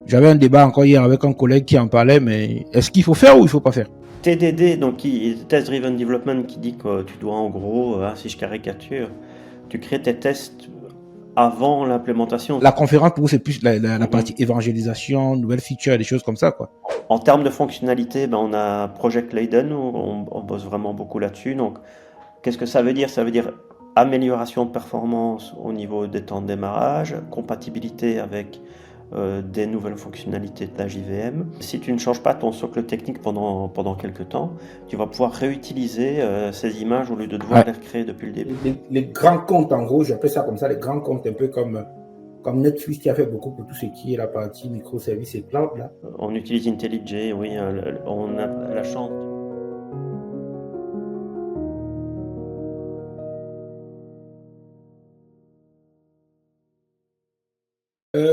J'avais un débat encore hier avec un collègue qui en parlait, mais est-ce qu'il faut faire ou il faut pas faire? TDD, donc Test Driven Development, qui dit que tu dois en gros, si je caricature, tu crées tes tests avant l'implémentation. La conférence pour vous, c'est plus la Mhm. partie évangélisation, nouvelles features, des choses comme ça, quoi. En termes de fonctionnalité, ben, on a Project Leiden où on bosse vraiment beaucoup là-dessus. Donc, qu'est-ce que ça veut dire? Ça veut dire amélioration de performance au niveau des temps de démarrage, compatibilité avec des nouvelles fonctionnalités de la JVM. Si tu ne changes pas ton socle technique pendant quelques temps, tu vas pouvoir réutiliser ces images au lieu de devoir Ouais. les recréer depuis le début. Les grands comptes, en gros, j'appelle ça comme ça, les grands comptes, un peu comme Netflix qui a fait beaucoup pour tout ce qui est la partie microservices et cloud, là. On utilise IntelliJ, oui, on a la chance.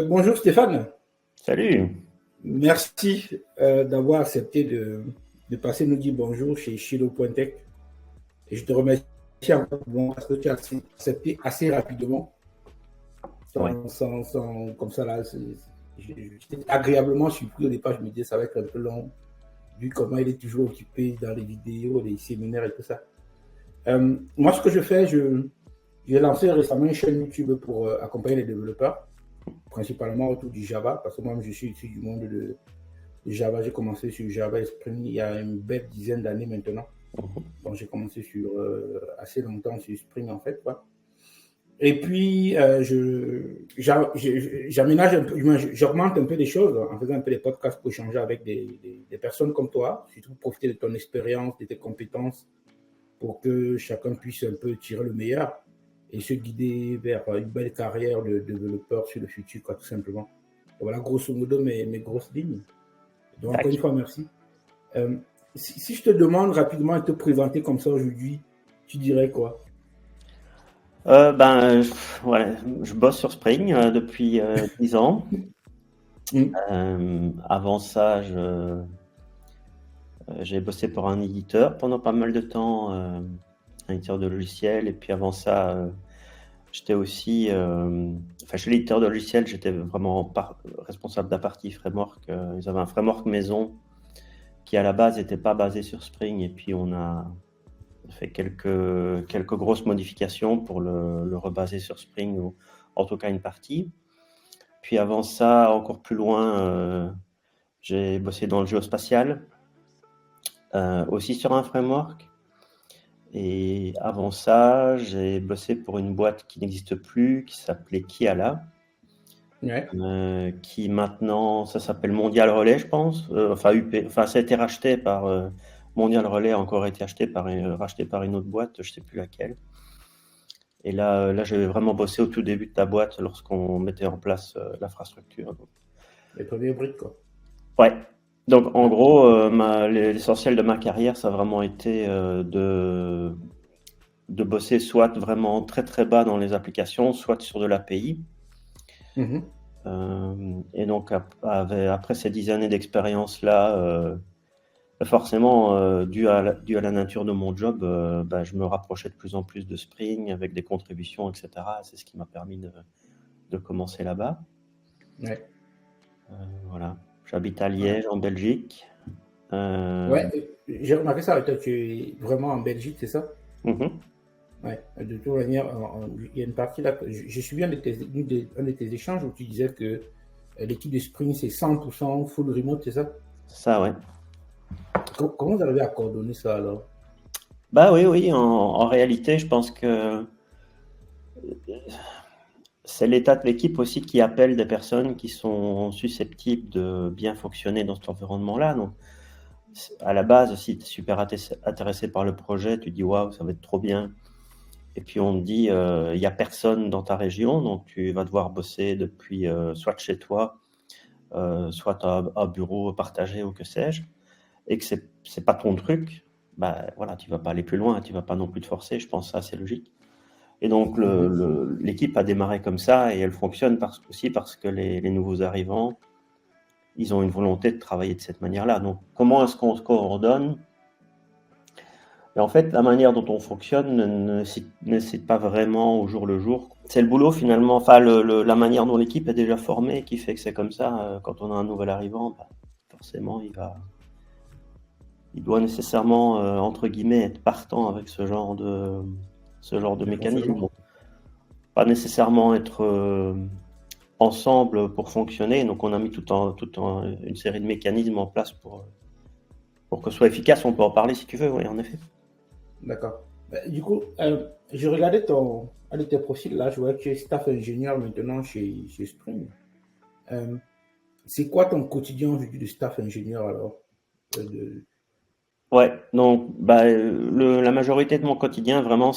Bonjour Stéphane, Salut! merci d'avoir accepté de passer nous dire bonjour chez Shiloh.tech. Et je te remercie encore parce que tu as accepté assez rapidement, Ouais. comme ça là. J'étais agréablement surpris au départ, je me disais ça va être un peu long, vu comment il est toujours occupé dans les vidéos, les séminaires et tout ça. Moi, ce que je fais, j'ai lancé récemment une chaîne YouTube pour accompagner les développeurs, principalement autour du Java, parce que moi, je suis issu du monde de Java. J'ai commencé sur Java et Spring il y a une belle dizaine d'années maintenant. Donc, j'ai commencé sur assez longtemps sur Spring, en fait, quoi. Et puis, j'aménage un peu, j'augmente un peu les choses en faisant un peu des podcasts pour échanger avec des personnes comme toi, surtout profiter de ton expérience, de tes compétences, pour que chacun puisse un peu tirer le meilleur et se guider vers une belle carrière de développeur sur le futur, quoi, tout simplement. Et voilà, grosso modo, mes grosses lignes. Donc, encore une fois, merci. Si je te demande rapidement de te présenter comme ça aujourd'hui, tu dirais quoi? Ouais, je bosse sur Spring depuis 10 ans. Avant ça, j'ai bossé pour un éditeur pendant pas mal de temps, un éditeur de logiciels. Et puis avant ça, j'étais aussi, chez l'éditeur de logiciels, j'étais vraiment responsable de la partie framework. Ils avaient un framework maison qui à la base n'était pas basé sur Spring. Et puis on a fait quelques grosses modifications pour le rebaser sur Spring, ou en tout cas une partie. Puis avant ça, encore plus loin, j'ai bossé dans le géospatial, aussi sur un framework. Et avant ça, j'ai bossé pour une boîte qui n'existe plus, qui s'appelait Kiala, Ouais. qui maintenant, ça s'appelle Mondial Relais, je pense. Ça a été racheté par Mondial Relais, a encore été racheté par une autre boîte, je ne sais plus laquelle. Et là, j'ai vraiment bossé au tout début de ta boîte lorsqu'on mettait en place l'infrastructure. Les premiers briques, quoi. Ouais. Donc, en gros, l'essentiel de ma carrière, ça a vraiment été de bosser soit vraiment très très bas dans les applications, soit sur de l'API. Et donc, après ces 10 années d'expérience-là, forcément, dû à la nature de mon job, je me rapprochais de plus en plus de Spring avec des contributions, etc. C'est ce qui m'a permis de commencer là-bas. Ouais. Voilà. J'habite à Liège, en Belgique. Ouais, j'ai remarqué ça avec toi, tu es vraiment en Belgique, c'est ça? Ouais. De toute manière, il y a une partie là, j'ai suivi un de tes échanges où tu disais que l'équipe de Spring, c'est 100% full remote, c'est ça? C'est ça, ouais. Comment vous arrivez à coordonner ça alors? Bah oui, en réalité, je pense que c'est l'état de l'équipe aussi qui appelle des personnes qui sont susceptibles de bien fonctionner dans cet environnement-là. Donc, à la base, si tu es super intéressé par le projet, tu dis waouh, ça va être trop bien. Et puis on te dit, il n'y a personne dans ta région, donc tu vas devoir bosser depuis soit chez toi, soit à un bureau partagé ou que sais-je, et que c'est pas ton truc, bah voilà, tu vas pas aller plus loin, tu vas pas non plus te forcer. Je pense que c'est assez logique. Et donc l'équipe a démarré comme ça et elle fonctionne aussi parce que les nouveaux arrivants, ils ont une volonté de travailler de cette manière-là. Donc comment est-ce qu'on se coordonne? Et en fait, la manière dont on fonctionne ne cite pas vraiment au jour le jour. c'est le boulot finalement, enfin la manière dont l'équipe est déjà formée qui fait que c'est comme ça. Quand on a un nouvel arrivant, bah, forcément il doit nécessairement entre guillemets être partant avec ce genre de mécanisme. Donc, pas nécessairement être ensemble pour fonctionner. Donc on a mis une série de mécanismes en place pour que ce soit efficace. On peut en parler si tu veux, oui, en effet. D'accord. Du coup, je regardais un de tes profils là, je vois que tu es staff ingénieur maintenant chez Spring. C'est quoi ton quotidien aujourd'hui de staff ingénieur alors Ouais, donc bah, la majorité de mon quotidien, vraiment,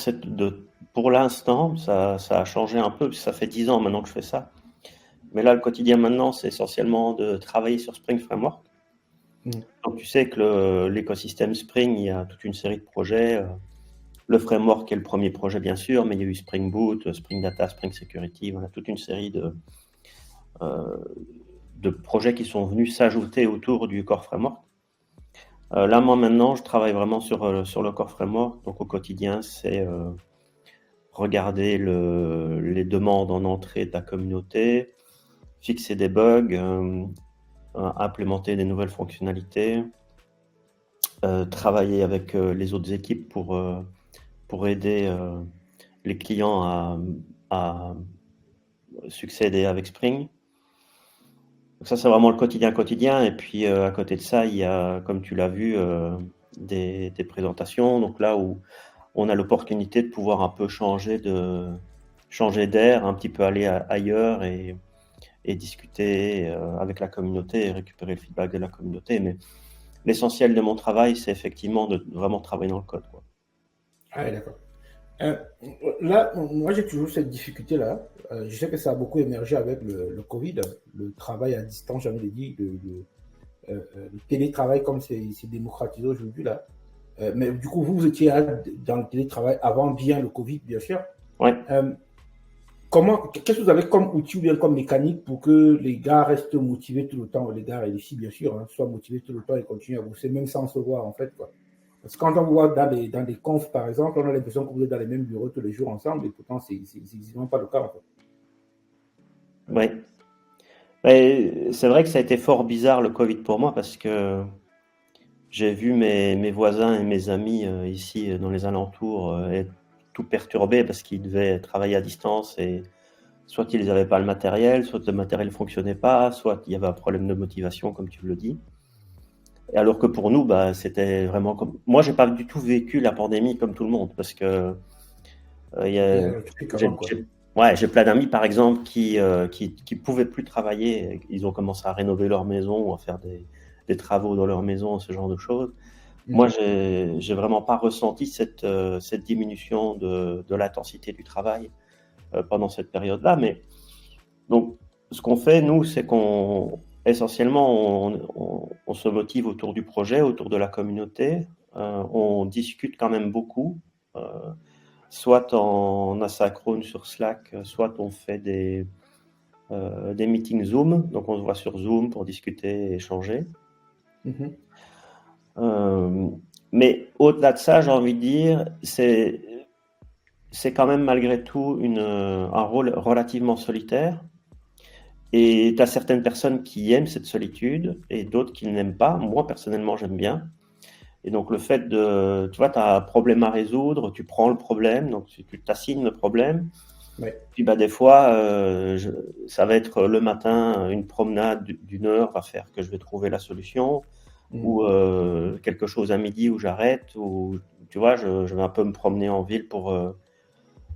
pour l'instant, ça a changé un peu, ça fait 10 ans maintenant que je fais ça. Mais là, le quotidien maintenant, c'est essentiellement de travailler sur Spring Framework. Donc tu sais que l'écosystème Spring, il y a toute une série de projets. Le framework est le premier projet, bien sûr, mais il y a eu Spring Boot, Spring Data, Spring Security, voilà, toute une série de projets qui sont venus s'ajouter autour du Core Framework. Là, moi, maintenant, je travaille vraiment sur le Core Framework. Donc, au quotidien, c'est regarder les demandes en entrée de la communauté, fixer des bugs, implémenter des nouvelles fonctionnalités, travailler avec les autres équipes pour aider les clients à succéder avec Spring. Donc ça, c'est vraiment le quotidien. Et puis, à côté de ça, il y a, comme tu l'as vu, des présentations. Donc là où on a l'opportunité de pouvoir un peu changer d'air, un petit peu aller ailleurs et discuter avec la communauté et récupérer le feedback de la communauté. Mais l'essentiel de mon travail, c'est effectivement de vraiment travailler dans le code, quoi. Ah, d'accord. Là, moi, j'ai toujours cette difficulté-là. Je sais que ça a beaucoup émergé avec le Covid, le travail à distance, j'ai envie de dire, le télétravail comme c'est démocratisé aujourd'hui, là. Mais du coup, vous étiez dans le télétravail avant bien le Covid, bien sûr. Ouais. Qu'est-ce que vous avez comme outil ou bien comme mécanique pour que les gars restent motivés tout le temps, les gars et les filles, bien sûr, hein, soient motivés tout le temps et continuent à bosser, même sans se voir, en fait, quoi. Parce que quand on voit dans des confs, par exemple, on a l'impression que vous êtes dans les mêmes bureaux tous les jours ensemble, et pourtant, c'est exactement pas le cas, en fait. Oui. Mais c'est vrai que ça a été fort bizarre le Covid pour moi parce que j'ai vu mes voisins et mes amis ici dans les alentours être tout perturbés parce qu'ils devaient travailler à distance et soit ils n'avaient pas le matériel, soit le matériel ne fonctionnait pas, soit il y avait un problème de motivation, comme tu le dis. Et alors que pour nous, bah, c'était vraiment comme... Moi, j'ai pas du tout vécu la pandémie comme tout le monde parce que j'ai plein d'amis, par exemple, qui pouvaient plus travailler. Ils ont commencé à rénover leur maison ou à faire des travaux dans leur maison, ce genre de choses. Moi, j'ai vraiment pas ressenti cette diminution de l'intensité du travail pendant cette période-là. Mais donc, ce qu'on fait, nous, c'est essentiellement, on se motive autour du projet, autour de la communauté. On discute quand même beaucoup, soit en asynchrone sur Slack, soit on fait des meetings Zoom. Donc, on se voit sur Zoom pour discuter et échanger. Mais au-delà de ça, j'ai envie de dire, c'est quand même malgré tout un rôle relativement solitaire. Et tu as certaines personnes qui aiment cette solitude et d'autres qui ne l'aiment pas. Moi, personnellement, j'aime bien. Et donc, le fait tu vois, tu as un problème à résoudre, tu prends le problème, donc tu t'assignes le problème. Ouais. Puis, bah, des fois, ça va être le matin, une promenade d'une heure va faire que je vais trouver la solution. Ou quelque chose à midi où j'arrête, ou tu vois, je vais un peu me promener en ville pour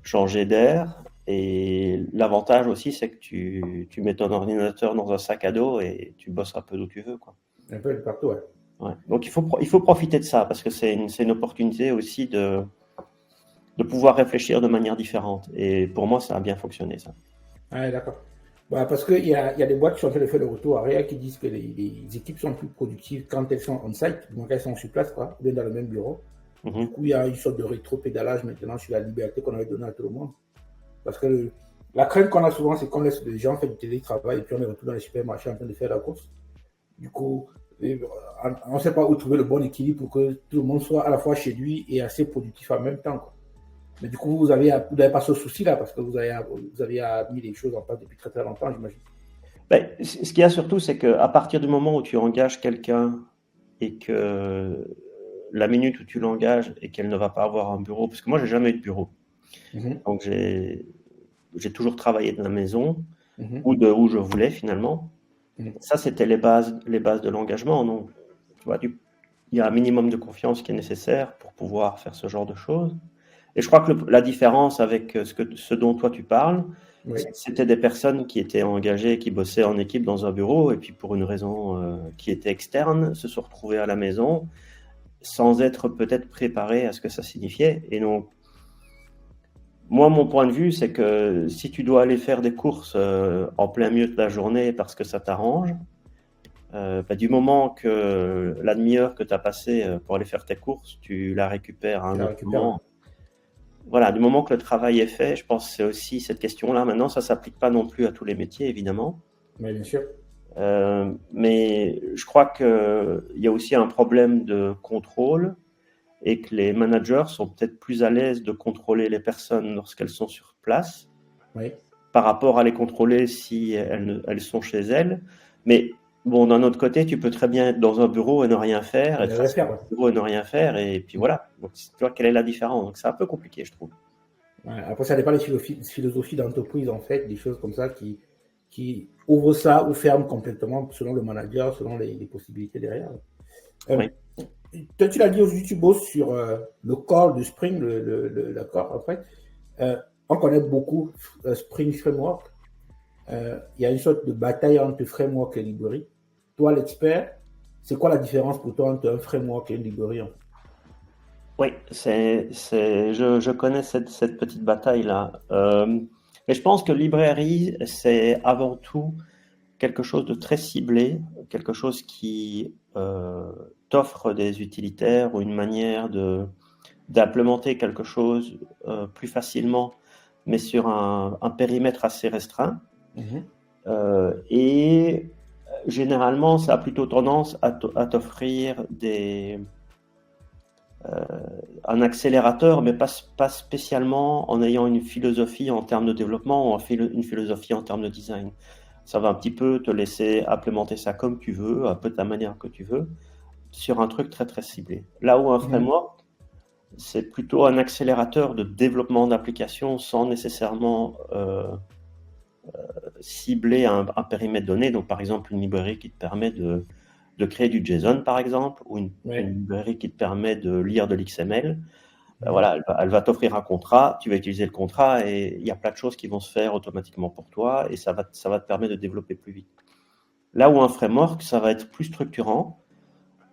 changer d'air. Et l'avantage aussi, c'est que tu mets ton ordinateur dans un sac à dos et tu bosses un peu d'où tu veux, quoi. Un peu partout, ouais. Ouais. Donc il faut profiter de ça parce que c'est une opportunité aussi de pouvoir réfléchir de manière différente. Et pour moi, ça a bien fonctionné, ça. Ah, d'accord. Bah, parce qu'il y a des boîtes qui sont en train de faire le retour arrière qui disent que les équipes sont plus productives quand elles sont on-site, donc elles sont sur place, quoi, ou bien dans le même bureau. Du coup, il y a une sorte de rétro-pédalage maintenant sur la liberté qu'on avait donnée à tout le monde. Parce que la crainte qu'on a souvent, c'est qu'on laisse les gens faire du télétravail et puis on est retourné dans les supermarchés en train de faire la course. Du coup, on ne sait pas où trouver le bon équilibre pour que tout le monde soit à la fois chez lui et assez productif en même temps, quoi. Mais du coup, vous n'avez pas ce souci-là parce que vous avez mis les choses en place depuis très très longtemps, j'imagine. Ben, ce qu'il y a surtout, c'est qu'à partir du moment où tu engages quelqu'un et que la minute où tu l'engages et qu'elle ne va pas avoir un bureau, parce que moi, j'ai jamais eu de bureau. Donc, j'ai toujours travaillé de la maison ou de où je voulais finalement. Ça, c'était les bases de l'engagement. Donc, tu vois, il y a un minimum de confiance qui est nécessaire pour pouvoir faire ce genre de choses. Et je crois que la différence avec ce dont toi tu parles, Oui. c'était des personnes qui étaient engagées, qui bossaient en équipe dans un bureau, et puis pour une raison qui était externe, se sont retrouvées à la maison sans être peut-être préparées à ce que ça signifiait. Et donc, moi, mon point de vue, c'est que si tu dois aller faire des courses en plein milieu de la journée parce que ça t'arrange, du moment que la demi-heure que tu as passée pour aller faire tes courses, tu la récupères à un autre moment. Voilà, du moment que le travail est fait, je pense que c'est aussi cette question-là. Maintenant, ça ne s'applique pas non plus à tous les métiers, évidemment. Oui, bien sûr. Mais je crois qu'il y a aussi un problème de contrôle et que les managers sont peut-être plus à l'aise de contrôler les personnes lorsqu'elles sont sur place par rapport à les contrôler si elles sont chez elles. Mais bon, d'un autre côté, tu peux très bien être dans un bureau et ne rien faire, être assis dans un bureau et ne rien faire, et puis voilà. Donc, tu vois quelle est la différence. Donc, c'est un peu compliqué, je trouve. Ouais, après, ça dépend des philosophies d'entreprise, en fait, des choses comme ça qui ouvrent ça ou ferment complètement selon le manager, selon les possibilités derrière. Oui. Toi, tu l'as dit aujourd'hui, tu bosses sur le corps du Spring, le corps, en fait. On connaît beaucoup Spring Framework. Il y a une sorte de bataille entre framework et librairie. Toi, l'expert, c'est quoi la différence pour toi entre un framework et une librairie? Oui, je connais cette petite bataille-là. Mais je pense que librairie, c'est avant tout quelque chose de très ciblé, quelque chose qui t'offre des utilitaires ou une manière d'implémenter quelque chose plus facilement, mais sur un périmètre assez restreint. Et généralement, ça a plutôt tendance à t'offrir un accélérateur, mais pas spécialement en ayant une philosophie en termes de développement ou une philosophie en termes de design. Ça va un petit peu te laisser implémenter ça comme tu veux, un peu de la manière que tu veux, sur un truc très très ciblé. Là où un framework, c'est plutôt un accélérateur de développement d'applications sans nécessairement cibler un périmètre donné. Donc par exemple une librairie qui te permet de créer du JSON par exemple, ou une librairie qui te permet de lire de l'XML. Voilà, elle va t'offrir un contrat, tu vas utiliser le contrat et il y a plein de choses qui vont se faire automatiquement pour toi et ça va te permettre de développer plus vite. Là où un framework, ça va être plus structurant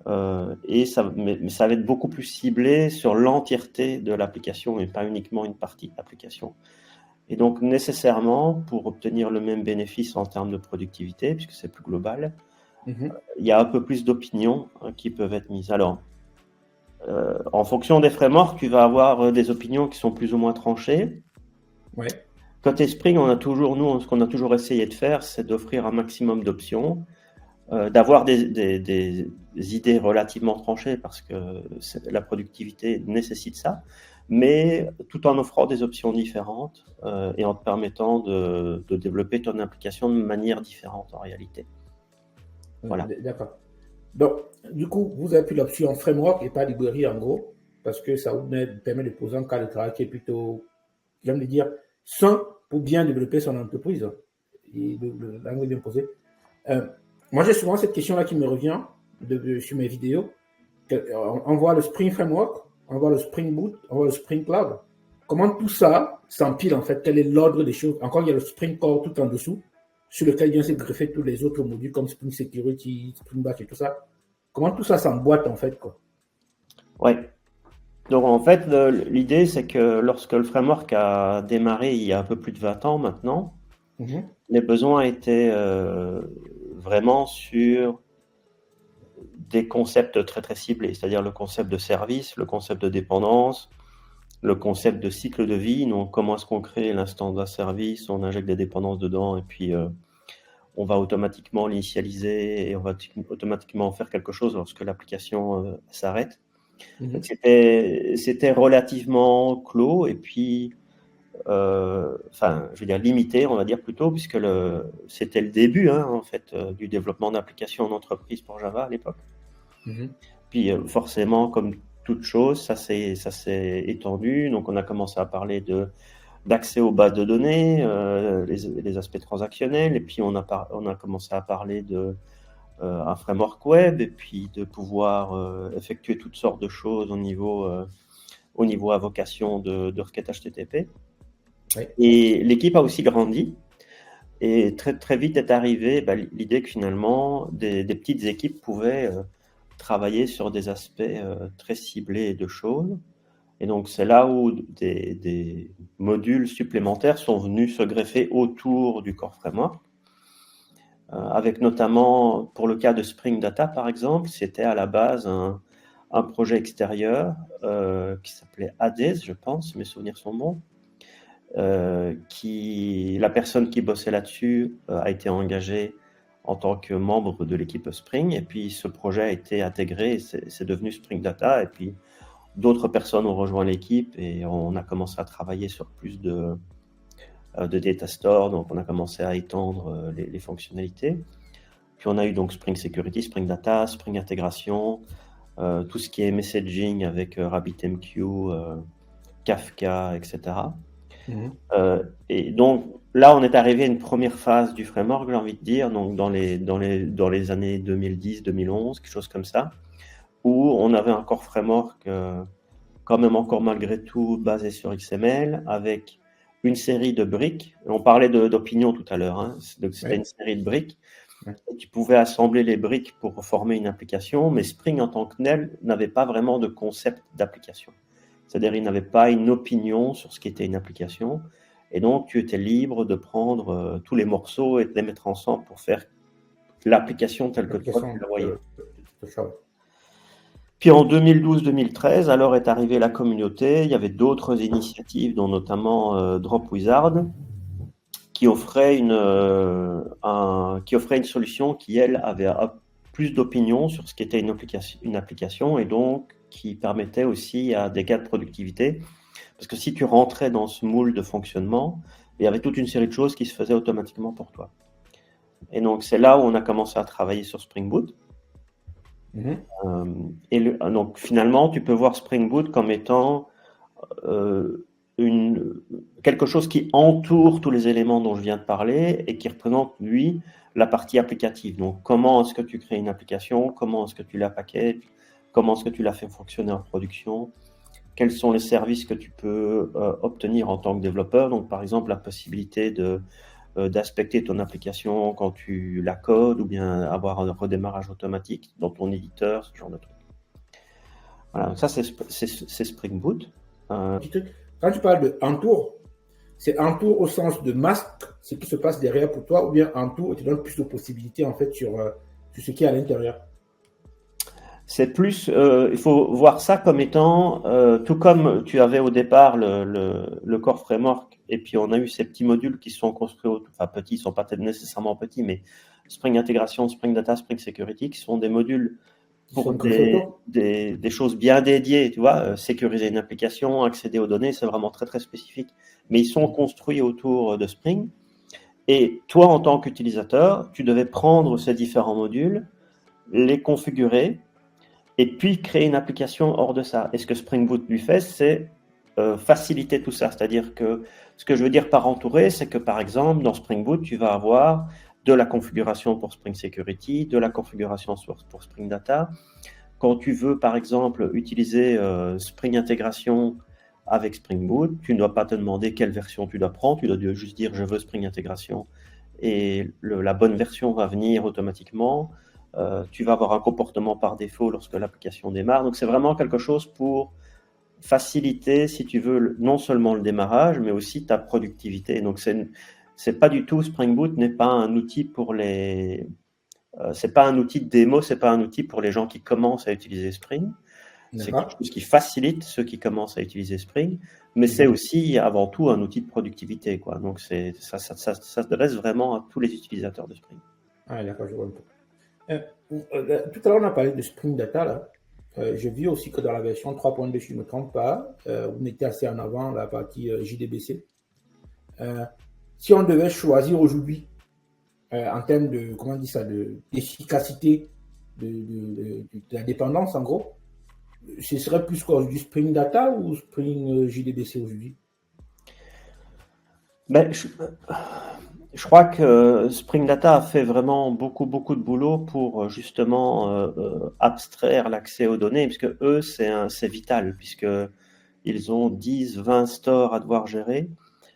mais ça va être beaucoup plus ciblé sur l'entièreté de l'application et pas uniquement une partie de l'application. Et donc nécessairement, pour obtenir le même bénéfice en termes de productivité, puisque c'est plus global, il y a un peu plus d'opinions qui peuvent être mises. Alors, en fonction des frameworks, tu vas avoir des opinions qui sont plus ou moins tranchées. Côté Spring, ce qu'on a toujours essayé de faire, c'est d'offrir un maximum d'options, d'avoir des idées relativement tranchées parce que la productivité nécessite ça, mais tout en offrant des options différentes et en te permettant de développer ton application de manière différente en réalité. Voilà. D'accord. Donc, du coup, vous avez pris l'option framework et pas librairie en gros, parce que ça vous permet de poser un cas de travail qui est plutôt, j'aime le dire, sain pour bien développer son entreprise. Et l'angle est bien posé. Moi, j'ai souvent cette question-là qui me revient sur mes vidéos. On voit le Spring Framework, on voit le Spring Boot, on voit le Spring Cloud. Comment tout ça s'empile en fait? Quel est l'ordre des choses? Encore, il y a le Spring Core tout en dessous, sur lequel viennent se greffer tous les autres modules comme Spring Security, Spring Batch et tout ça. Comment tout ça s'emboîte en fait, quoi? Ouais. Donc en fait, l'idée c'est que lorsque le framework a démarré il y a un peu plus de 20 ans maintenant, les besoins étaient vraiment sur des concepts très très ciblés, c'est-à-dire le concept de service, le concept de dépendance, le concept de cycle de vie. Donc comment est-ce qu'on crée l'instant d'un service, on injecte des dépendances dedans et puis on va automatiquement l'initialiser et on va automatiquement faire quelque chose lorsque l'application s'arrête. Mhm. C'était relativement clos et puis, je veux dire limité, on va dire plutôt, puisque c'était le début, hein, en fait, du développement d'applications en entreprise pour Java à l'époque. Mhm. Puis forcément, comme toute chose, ça s'est étendu. Donc on a commencé à parler d'accès aux bases de données, les aspects transactionnels, et puis on a commencé à parler de un framework web, et puis de pouvoir effectuer toutes sortes de choses au niveau invocation de requête HTTP. Oui. Et l'équipe a aussi grandi. Et très, très vite est arrivée l'idée que finalement, des petites équipes pouvaient travailler sur des aspects très ciblés de choses. Et donc, c'est là où des modules supplémentaires sont venus se greffer autour du Core Framework. Avec notamment, pour le cas de Spring Data, par exemple, c'était à la base un projet extérieur qui s'appelait Hades, je pense, si mes souvenirs sont bons. La personne qui bossait là-dessus a été engagée en tant que membre de l'équipe Spring, et puis ce projet a été intégré, et c'est devenu Spring Data, et puis d'autres personnes ont rejoint l'équipe, et on a commencé à travailler sur plus de data store, donc on a commencé à étendre les fonctionnalités. Puis on a eu donc Spring Security, Spring Data, Spring Intégration, tout ce qui est messaging avec RabbitMQ, Kafka, etc. Mhm. Et donc là, on est arrivé à une première phase du framework, j'ai envie de dire, donc dans les années 2010-2011, quelque chose comme ça, où on avait un core framework quand même encore malgré tout basé sur XML, avec une série de briques. On parlait d'opinion tout à l'heure, hein. Donc c'était Oui. une série de briques. Oui. Et tu pouvais assembler les briques pour former une application, mais Spring en tant que tel n'avait pas vraiment de concept d'application. C'est-à-dire, il n'avait pas une opinion sur ce qu'était une application. Et donc, tu étais libre de prendre tous les morceaux et de les mettre ensemble pour faire l'application telle que toi tu L'application la voyais. de choix. Puis en 2012-2013, alors est arrivée la communauté. Il y avait d'autres initiatives, dont notamment Drop Wizard, qui offrait une solution qui, elle, avait plus d'opinion sur ce qu'était une application, et donc qui permettait aussi à des gains de productivité. Parce que si tu rentrais dans ce moule de fonctionnement, il y avait toute une série de choses qui se faisaient automatiquement pour toi. Et donc, c'est là où on a commencé à travailler sur Spring Boot. Mhm. Donc, finalement, tu peux voir Spring Boot comme étant quelque chose qui entoure tous les éléments dont je viens de parler et qui représente, lui, la partie applicative. Donc, comment est-ce que tu crées une application? Comment est-ce que tu la packages? Comment est-ce que tu la fais fonctionner en production? Quels sont les services que tu peux obtenir en tant que développeur? Donc, par exemple, la possibilité d'aspecter ton application quand tu la codes, ou bien avoir un redémarrage automatique dans ton éditeur, ce genre de trucs. Voilà, donc ça, c'est Spring Boot. Quand tu parles de entour, c'est entour au sens de masque, ce qui se passe derrière pour toi, ou bien entour et te donne plus de possibilités en fait sur ce qui est à l'intérieur. C'est plus, il faut voir ça comme étant, tout comme tu avais au départ le Core Framework, et puis on a eu ces petits modules qui sont construits, enfin petits, ils ne sont pas nécessairement petits, mais Spring Intégration, Spring Data, Spring Security, qui sont des modules pour des choses bien dédiées, tu vois, sécuriser une application, accéder aux données, c'est vraiment très très spécifique. Mais ils sont construits autour de Spring. Et toi, en tant qu'utilisateur, tu devais prendre ces différents modules, les configurer, et puis créer une application hors de ça. Et ce que Spring Boot lui fait, c'est faciliter tout ça. C'est-à-dire que ce que je veux dire par entourer, c'est que par exemple, dans Spring Boot, tu vas avoir de la configuration pour Spring Security, de la configuration pour Spring Data. Quand tu veux, par exemple, utiliser Spring Intégration avec Spring Boot, tu ne dois pas te demander quelle version tu dois prendre, tu dois juste dire « je veux Spring Intégration » et la bonne version va venir automatiquement. Tu vas avoir un comportement par défaut lorsque l'application démarre. Donc, c'est vraiment quelque chose pour faciliter, si tu veux, non seulement le démarrage, mais aussi ta productivité. Donc, c'est pas du tout, Spring Boot n'est pas un outil pour les... c'est pas un outil de démo, c'est pas un outil pour les gens qui commencent à utiliser Spring. C'est quelque chose qui facilite ceux qui commencent à utiliser Spring, mais c'est aussi avant tout un outil de productivité, quoi. Donc ça s'adresse vraiment à tous les utilisateurs de Spring. Ah, d'accord, je vois un peu. Tout à l'heure, on a parlé de Spring Data, là. Je vis aussi que dans la version 3.2, si je ne me trompe pas, vous mettez assez en avant la partie JDBC. Si on devait choisir aujourd'hui, en termes de, comment on dit ça, d'efficacité de la dépendance, en gros, ce serait plus quoi, du Spring Data ou Spring JDBC aujourd'hui? Ben, je crois que Spring Data a fait vraiment beaucoup de boulot pour justement abstraire l'accès aux données, puisque eux, c'est vital, puisque ils ont 10, 20 stores à devoir gérer.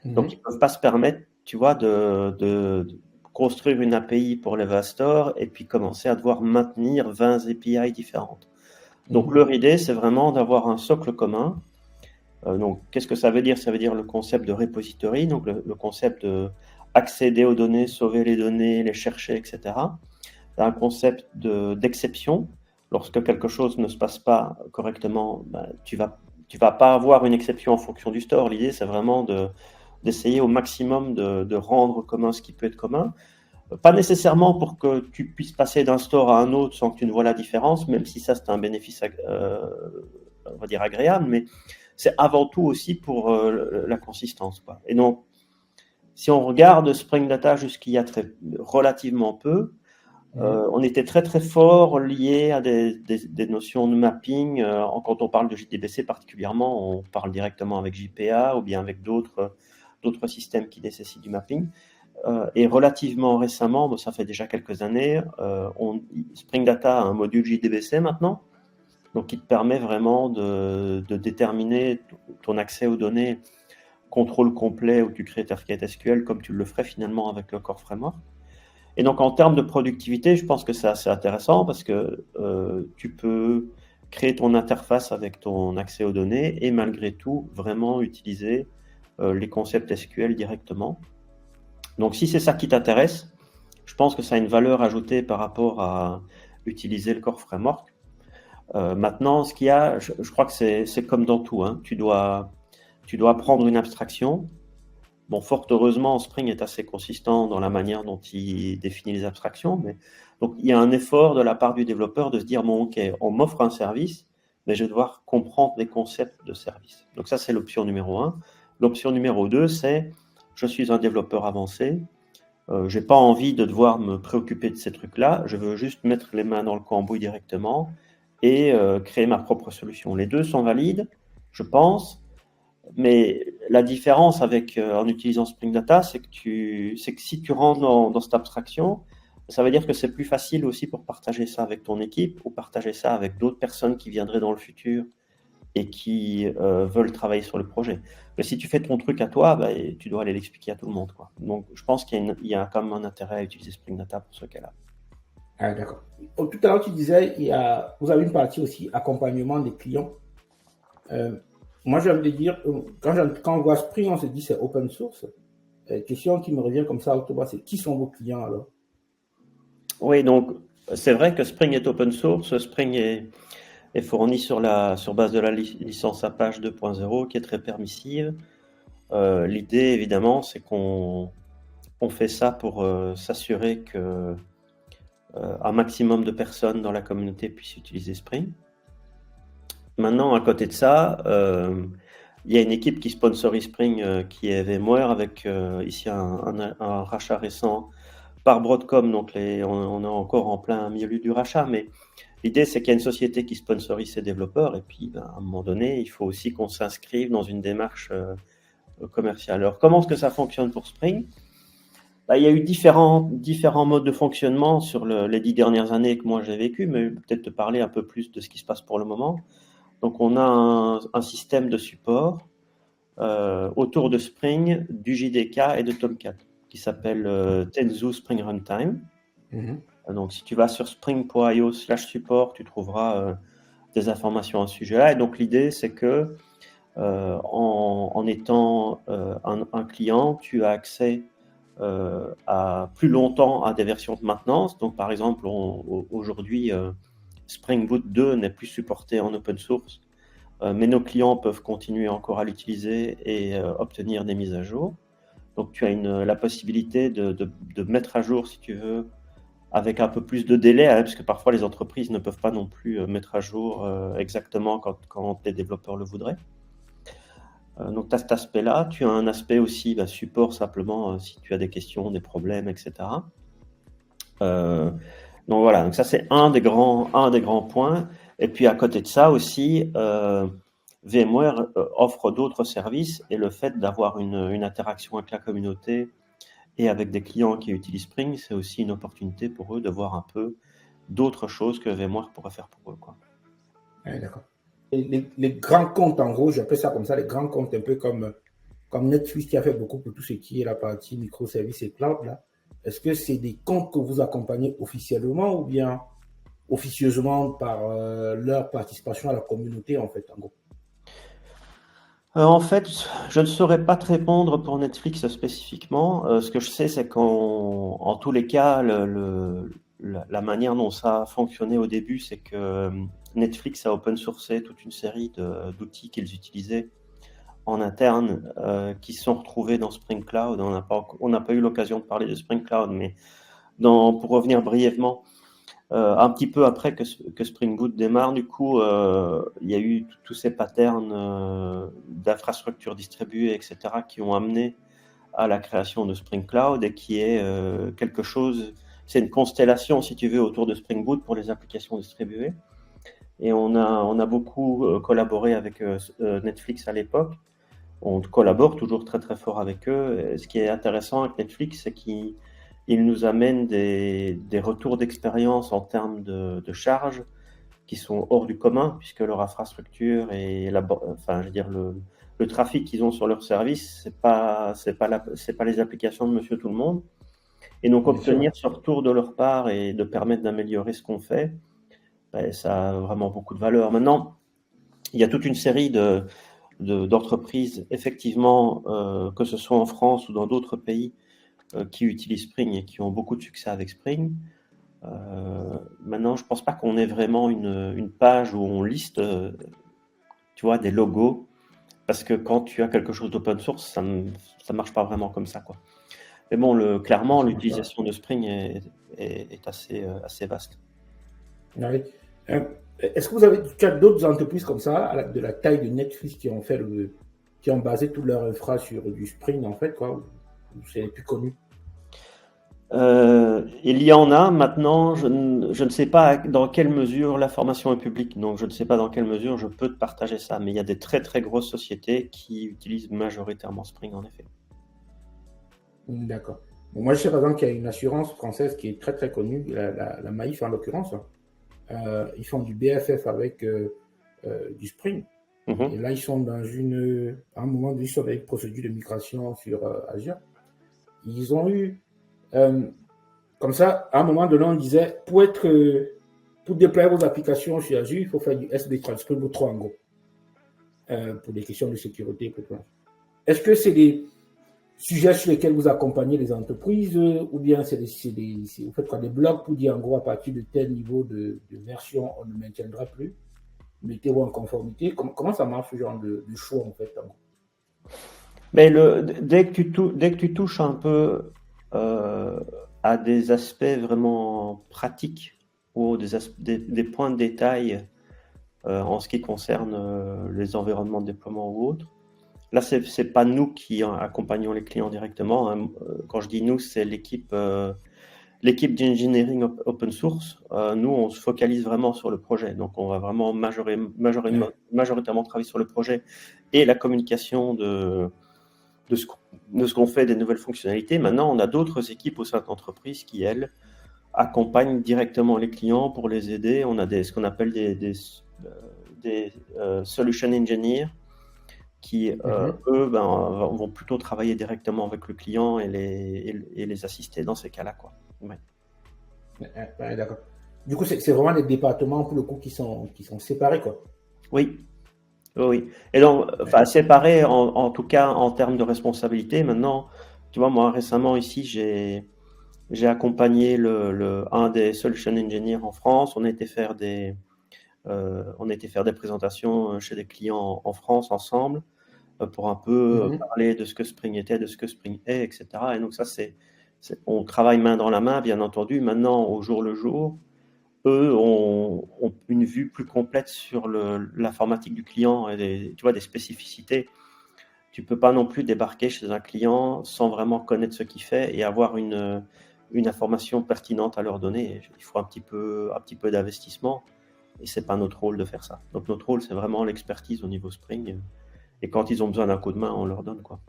Donc, ils ne peuvent pas se permettre, tu vois, de construire une API pour les 20 stores et puis commencer à devoir maintenir 20 API différentes. Donc, leur idée, c'est vraiment d'avoir un socle commun. Donc, qu'est-ce que ça veut dire? Ça veut dire le concept de repository, donc le concept de accéder aux données, sauver les données, les chercher, etc. Un concept d'exception. Lorsque quelque chose ne se passe pas correctement, tu vas pas avoir une exception en fonction du store. L'idée, c'est vraiment d'essayer au maximum de rendre commun ce qui peut être commun. Pas nécessairement pour que tu puisses passer d'un store à un autre sans que tu ne vois la différence, même si ça, c'est un bénéfice, on va dire, agréable, mais c'est avant tout aussi pour la consistance, quoi. Et donc, si on regarde Spring Data jusqu'il y a relativement peu, on était très fort lié à des notions de mapping. Quand on parle de JDBC particulièrement, on parle directement avec JPA ou bien avec d'autres systèmes qui nécessitent du mapping. Et relativement récemment, ça fait déjà quelques années, Spring Data a un module JDBC maintenant, donc qui te permet vraiment de déterminer ton accès aux données, contrôle complet où tu crées ta requête SQL comme tu le ferais finalement avec le Core Framework. Et donc en termes de productivité, je pense que c'est assez intéressant parce que tu peux créer ton interface avec ton accès aux données et malgré tout vraiment utiliser les concepts SQL directement. Donc si c'est ça qui t'intéresse, je pense que ça a une valeur ajoutée par rapport à utiliser le Core Framework. Maintenant, ce qu'il y a, je crois que c'est comme dans tout, hein. Tu dois prendre une abstraction. Bon, fort heureusement, Spring est assez consistant dans la manière dont il définit les abstractions. Mais donc, il y a un effort de la part du développeur de se dire, bon, ok, on m'offre un service, mais je vais devoir comprendre les concepts de service. Donc ça, c'est l'option numéro 1. L'option numéro 2, c'est, je suis un développeur avancé, je n'ai pas envie de devoir me préoccuper de ces trucs-là, je veux juste mettre les mains dans le cambouis directement et créer ma propre solution. Les deux sont valides, je pense. Mais la différence en utilisant Spring Data, c'est que si tu rentres dans cette abstraction, ça veut dire que c'est plus facile aussi pour partager ça avec ton équipe ou partager ça avec d'autres personnes qui viendraient dans le futur et qui veulent travailler sur le projet. Mais si tu fais ton truc à toi, tu dois aller l'expliquer à tout le monde, quoi. Donc, je pense qu'il y a quand même un intérêt à utiliser Spring Data pour ce cas-là. Ah, d'accord. Tout à l'heure, tu disais, vous avez une partie aussi accompagnement des clients. Moi, j'aime dire, quand on voit Spring, on se dit c'est open source. Question qui me revient comme ça, c'est qui sont vos clients alors? Oui, donc c'est vrai que Spring est open source. Spring est fourni sur base de la licence Apache 2.0 qui est très permissive. L'idée, évidemment, c'est qu'on fait ça pour s'assurer que un maximum de personnes dans la communauté puissent utiliser Spring. Maintenant, à côté de ça, il y a une équipe qui sponsorise Spring qui est VMware avec ici un rachat récent par Broadcom. Donc, on est encore en plein milieu du rachat, mais l'idée, c'est qu'il y a une société qui sponsorise ses développeurs et puis, à un moment donné, il faut aussi qu'on s'inscrive dans une démarche commerciale. Alors, comment est-ce que ça fonctionne pour Spring? Il y a eu différents modes de fonctionnement sur les 10 dernières années que moi j'ai vécu, mais peut-être te parler un peu plus de ce qui se passe pour le moment. Donc, on a un système de support autour de Spring, du JDK et de Tomcat qui s'appelle Tenzu Spring Runtime. Donc, si tu vas sur spring.io/support, tu trouveras des informations à ce sujet-là. Et donc, l'idée, c'est que en étant un client, tu as accès à plus longtemps à des versions de maintenance. Donc, par exemple, aujourd'hui, Spring Boot 2 n'est plus supporté en open source, mais nos clients peuvent continuer encore à l'utiliser et obtenir des mises à jour. Donc, tu as la possibilité de mettre à jour, si tu veux, avec un peu plus de délai, hein, parce que parfois les entreprises ne peuvent pas non plus mettre à jour exactement quand les développeurs le voudraient. Donc tu as cet aspect-là. Tu as un aspect aussi support simplement si tu as des questions, des problèmes, etc. Donc voilà, donc ça c'est un des grands points. Et puis à côté de ça aussi, VMware offre d'autres services et le fait d'avoir une interaction avec la communauté et avec des clients qui utilisent Spring, c'est aussi une opportunité pour eux de voir un peu d'autres choses que VMware pourrait faire pour eux, quoi. Ouais, d'accord. Les grands comptes, en gros, j'appelle ça comme ça, les grands comptes, un peu comme Netflix qui a fait beaucoup pour tout ce qui est la partie microservices et cloud, là. Est-ce que c'est des comptes que vous accompagnez officiellement ou bien officieusement par leur participation à la communauté, en fait, en gros? En fait, je ne saurais pas te répondre pour Netflix spécifiquement. Ce que je sais, c'est qu'en tous les cas, la manière dont ça a fonctionné au début, c'est que Netflix a open sourcé toute une série d'outils qu'ils utilisaient en interne qui se sont retrouvés dans Spring Cloud. On n'a pas eu l'occasion de parler de Spring Cloud, mais pour revenir brièvement, un petit peu après que Spring Boot démarre, du coup, il y a eu tous ces patterns d'infrastructures distribuées, etc., qui ont amené à la création de Spring Cloud et qui est quelque chose, c'est une constellation, si tu veux, autour de Spring Boot pour les applications distribuées. Et on a beaucoup collaboré avec Netflix à l'époque. On collabore toujours très très fort avec eux. Et ce qui est intéressant avec Netflix, c'est qu'ils nous amènent des retours d'expérience en termes de charges qui sont hors du commun, puisque leur infrastructure et enfin, je veux dire, le trafic qu'ils ont sur leur service, c'est pas les applications de Monsieur Tout le Monde. Et donc Bien sûr. obtenir ce retour de leur part et de permettre d'améliorer ce qu'on fait, ça a vraiment beaucoup de valeur. Maintenant, il y a toute une série d'entreprises, effectivement, que ce soit en France ou dans d'autres pays, qui utilisent Spring et qui ont beaucoup de succès avec Spring. Maintenant, je pense pas qu'on ait vraiment une page où on liste, tu vois, des logos, parce que quand tu as quelque chose d'open source, ça marche pas vraiment comme ça, quoi. Mais bon, clairement, l'utilisation de Spring est assez vaste. Oui. Est-ce que vous avez d'autres entreprises comme ça, de la taille de Netflix, qui ont basé toute leur infra sur du Spring, en fait, quoi, ou c'est les plus connu? Il y en a maintenant, je ne sais pas dans quelle mesure l'information est publique, donc je ne sais pas dans quelle mesure je peux te partager ça, mais il y a des très très grosses sociétés qui utilisent majoritairement Spring en effet. D'accord. Bon, moi, je sais par exemple qu'il y a une assurance française qui est très très connue, la Maïf en l'occurrence. Ils font du BFF avec du Spring. Et là, ils sont à un moment donné, ils sont avec procédure de migration sur Azure. Ils ont eu, comme ça, à un moment donné, on disait, pour déployer vos applications sur Azure, il faut faire du SD Spring Boot 3 en gros, pour des questions de sécurité. Est-ce que c'est des sujets sur lesquels vous accompagnez les entreprises ou bien vous faites quoi, des blogs pour dire en gros à partir de tel niveau de version, on ne maintiendra plus? Mettez-vous en conformité. Comment ça marche ce genre de choix en fait? Mais dès que tu touches un peu à des aspects vraiment pratiques ou des points de détail en ce qui concerne les environnements de déploiement ou autres, là, c'est pas nous qui accompagnons les clients directement, hein. Quand je dis nous, c'est l'équipe d'engineering open source. Nous, on se focalise vraiment sur le projet. Donc, on va vraiment majoritairement travailler sur le projet et la communication de ce qu'on fait, des nouvelles fonctionnalités. Maintenant, on a d'autres équipes au sein de l'entreprise qui, elles, accompagnent directement les clients pour les aider. On a ce qu'on appelle des solution engineers qui, eux, vont plutôt travailler directement avec le client et les assister dans ces cas-là, quoi. Ouais. Ouais, d'accord. Du coup, c'est vraiment des départements pour le coup qui sont séparés, quoi. Oui, oui. Et donc, enfin, séparés en tout cas en termes de responsabilité. Maintenant, tu vois, moi récemment ici, j'ai accompagné un des solution engineers en France. On a été faire des présentations chez des clients en France ensemble pour un peu parler de ce que Spring était, de ce que Spring est, etc. Et donc ça, c'est On travaille main dans la main, bien entendu. Maintenant, au jour le jour, eux ont une vue plus complète sur l'informatique du client et tu vois, des spécificités. Tu peux pas non plus débarquer chez un client sans vraiment connaître ce qu'il fait et avoir une information pertinente à leur donner. Il faut un petit peu d'investissement et c'est pas notre rôle de faire ça. Donc notre rôle, c'est vraiment l'expertise au niveau Spring. Et quand ils ont besoin d'un coup de main, on leur donne, quoi.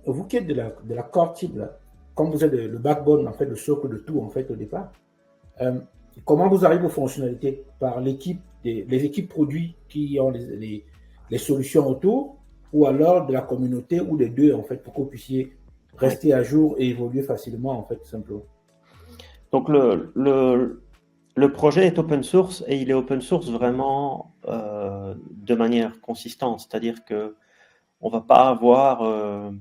Vous qui êtes de la core team, là, comme vous êtes le backbone, en fait, le socle de tout, en fait, au départ, comment vous arrivez aux fonctionnalités? Par les équipes produits qui ont les solutions autour, ou alors de la communauté, ou les deux, en fait, pour que vous puissiez rester à jour et évoluer facilement, en fait, tout simplement. Donc le projet est open source et il est open source vraiment de manière consistante, c'est-à-dire que on va pas avoir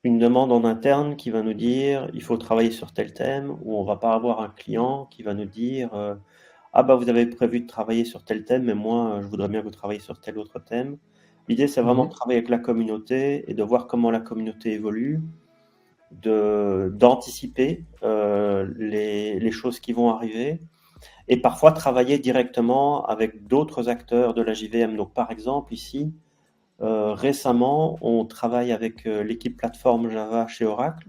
une demande en interne qui va nous dire il faut travailler sur tel thème, ou on va pas avoir un client qui va nous dire ah bah vous avez prévu de travailler sur tel thème, mais moi je voudrais bien que vous travailliez sur tel autre thème. L'idée c'est vraiment de travailler avec la communauté et de voir comment la communauté évolue, d'anticiper les choses qui vont arriver et parfois travailler directement avec d'autres acteurs de la JVM. Donc par exemple ici, récemment, on travaille avec l'équipe plateforme Java chez Oracle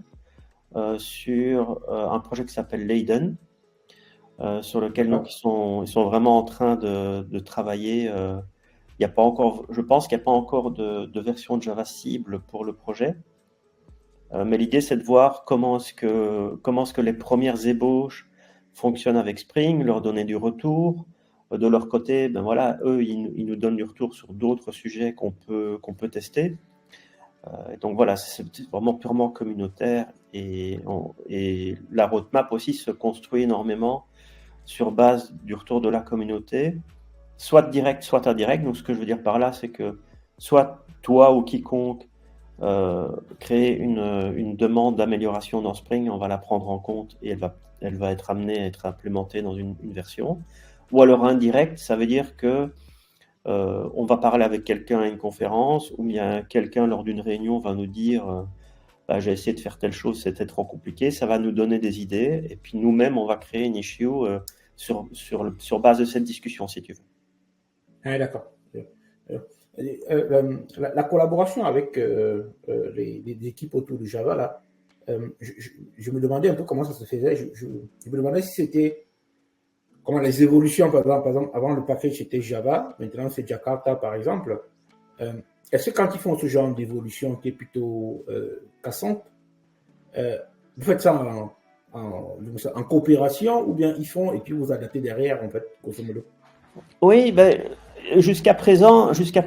sur un projet qui s'appelle Leiden, sur lequel donc, ils sont vraiment en train de travailler. Il y a pas encore, je pense qu'il n'y a pas encore de version de Java cible pour le projet. Mais l'idée, c'est de voir comment est-ce que les premières ébauches fonctionnent avec Spring, leur donner du retour. De leur côté, ben voilà, eux, ils nous donnent du retour sur d'autres sujets qu'on peut tester. Donc voilà, c'est vraiment purement communautaire et la roadmap aussi se construit énormément sur base du retour de la communauté, soit direct, soit indirect. Donc ce que je veux dire par là, c'est que soit toi ou quiconque créer une demande d'amélioration dans Spring, on va la prendre en compte et elle va être amenée à être implémentée dans une version. Ou alors indirect, ça veut dire que on va parler avec quelqu'un à une conférence, ou bien quelqu'un lors d'une réunion va nous dire bah, j'ai essayé de faire telle chose, c'était trop compliqué, ça va nous donner des idées, et puis nous-mêmes, on va créer une issue sur base de cette discussion, si tu veux. Ah, d'accord. La collaboration avec les équipes autour du Java, là, je me demandais un peu comment ça se faisait. Je me demandais si c'était comment les évolutions, par exemple, avant le package c'était Java, maintenant c'est Jakarta, par exemple. Est-ce que quand ils font ce genre d'évolution qui est plutôt cassante, vous faites ça en coopération, ou bien ils font et puis vous adaptez derrière, en fait, grosso modo? Oui, ben, jusqu'à présent, ça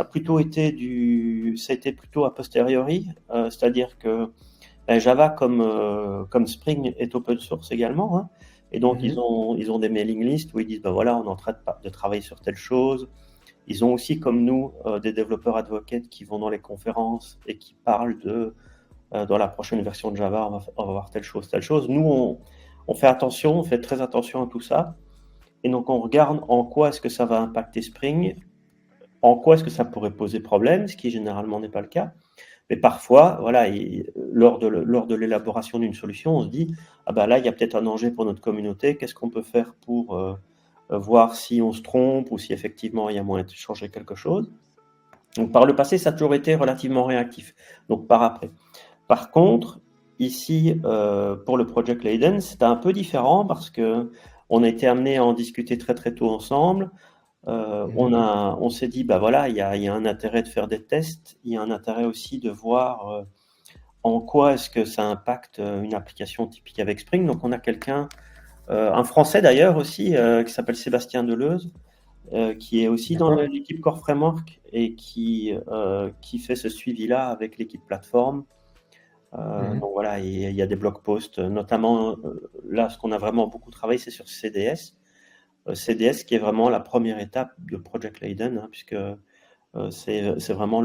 a plutôt été ça a été plutôt a posteriori, c'est-à-dire que ben, Java comme Spring est open source également, hein, et donc ils ont des mailing lists où ils disent ben voilà, on est en train de travailler sur telle chose. Ils ont aussi comme nous des développeurs advocates qui vont dans les conférences et qui parlent dans la prochaine version de Java, on va voir telle chose, telle chose. Nous, on fait attention, on fait très attention à tout ça. Et donc, on regarde en quoi est-ce que ça va impacter Spring, en quoi est-ce que ça pourrait poser problème, ce qui généralement n'est pas le cas. Mais parfois, voilà, lors de l'élaboration d'une solution, on se dit ah ben là, il y a peut-être un danger pour notre communauté. Qu'est-ce qu'on peut faire pour voir si on se trompe ou si effectivement il y a moyen de changer quelque chose. Donc, par le passé, ça a toujours été relativement réactif. Donc, par après. Par contre, ici, pour le Project Leiden, c'était un peu différent parce que on a été amené à en discuter très très tôt ensemble. On s'est dit, bah voilà, il y a un intérêt de faire des tests, il y a un intérêt aussi de voir en quoi est-ce que ça impacte une application typique avec Spring. Donc on a quelqu'un, un Français d'ailleurs aussi, qui s'appelle Sébastien Deleuze, qui est aussi dans l'équipe Core Framework et qui fait ce suivi-là avec l'équipe plateforme. Donc voilà, il y a des blog posts, notamment là, ce qu'on a vraiment beaucoup travaillé, c'est sur CDS. CDS qui est vraiment la première étape de Project Leiden, hein, puisque c'est vraiment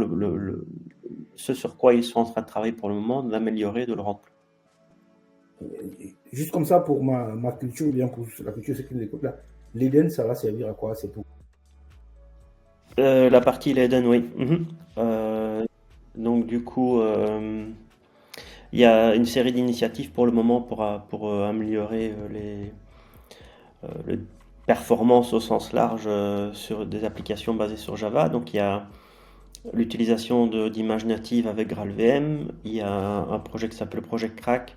ce sur quoi ils sont en train de travailler pour le moment, d'améliorer, de le rendre plus. Juste comme ça, pour ma culture, ou bien pour la culture, ceux qui nous écoutent là, Leiden, ça va servir à quoi? C'est pour la partie Leiden, oui. Donc du coup, il y a une série d'initiatives pour le moment pour améliorer les performances au sens large sur des applications basées sur Java. Donc il y a l'utilisation d'images natives avec GraalVM. Il y a un projet qui s'appelle Project Crack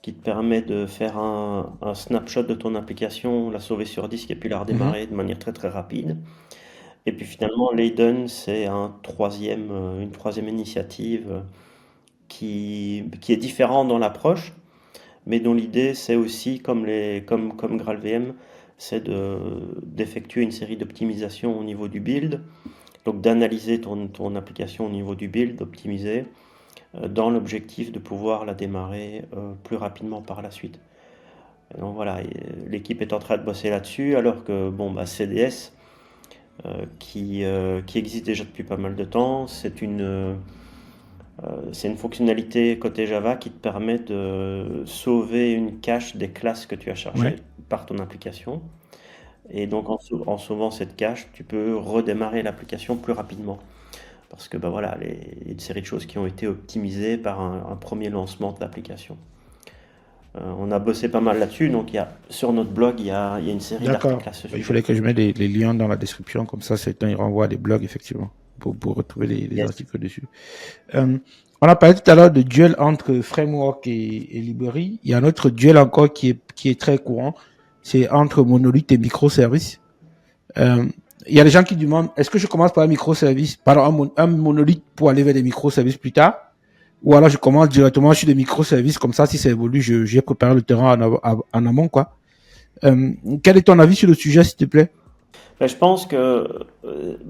qui te permet de faire un snapshot de ton application, la sauver sur disque et puis la redémarrer de manière très très rapide. Et puis finalement, Layden, c'est une troisième initiative qui est différente dans l'approche, mais dont l'idée, c'est aussi, comme GraalVM, c'est d'effectuer une série d'optimisations au niveau du build, donc d'analyser ton application au niveau du build, d'optimiser, dans l'objectif de pouvoir la démarrer plus rapidement par la suite. Et donc voilà, l'équipe est en train de bosser là-dessus, alors que bon, bah, CDS, qui existe déjà depuis pas mal de temps, c'est une fonctionnalité côté Java qui te permet de sauver une cache des classes que tu as chargées Ouais. par ton application. Et donc en sauvant cette cache, tu peux redémarrer l'application plus rapidement. Parce que bah voilà, il y a une série de choses qui ont été optimisées par un premier lancement de l'application. On a bossé pas mal là-dessus, donc sur notre blog, il y a une série D'accord. d'articles à ce Il sujet. fallait que je mette les liens dans la description, comme ça, il renvoie à des blogs, effectivement, pour retrouver les Yes. articles dessus. On a parlé tout à l'heure de duel entre framework et librairie. Il y a un autre duel encore qui est très courant. C'est entre monolithe et microservices. Il y a des gens qui demandent, est-ce que je commence par un microservice, pardon, un monolithe pour aller vers des microservices plus tard? Ou alors je commence directement sur des microservices, comme ça, si ça évolue, j'ai préparé le terrain en amont, quoi. Quel est ton avis sur le sujet, s'il te plaît? Ben, je pense que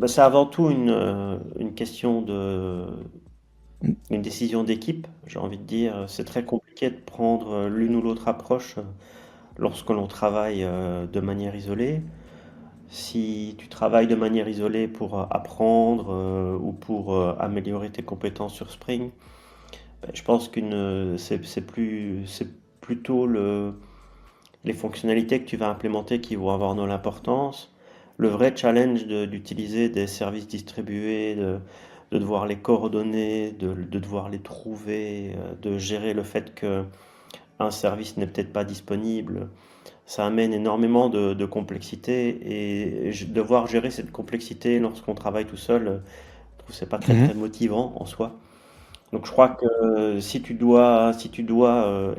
c'est avant tout une question une décision d'équipe, j'ai envie de dire. C'est très compliqué de prendre l'une ou l'autre approche lorsque l'on travaille de manière isolée. Si tu travailles de manière isolée pour apprendre ou pour améliorer tes compétences sur Spring, ben, je pense c'est plutôt les fonctionnalités que tu vas implémenter qui vont avoir de l'importance. Le vrai challenge d'utiliser des services distribués, de devoir les coordonner, de devoir les trouver, de gérer le fait que un service n'est peut-être pas disponible, ça amène énormément de complexité et devoir gérer cette complexité lorsqu'on travaille tout seul, je trouve que c'est pas très très motivant en soi. Donc je crois que si tu dois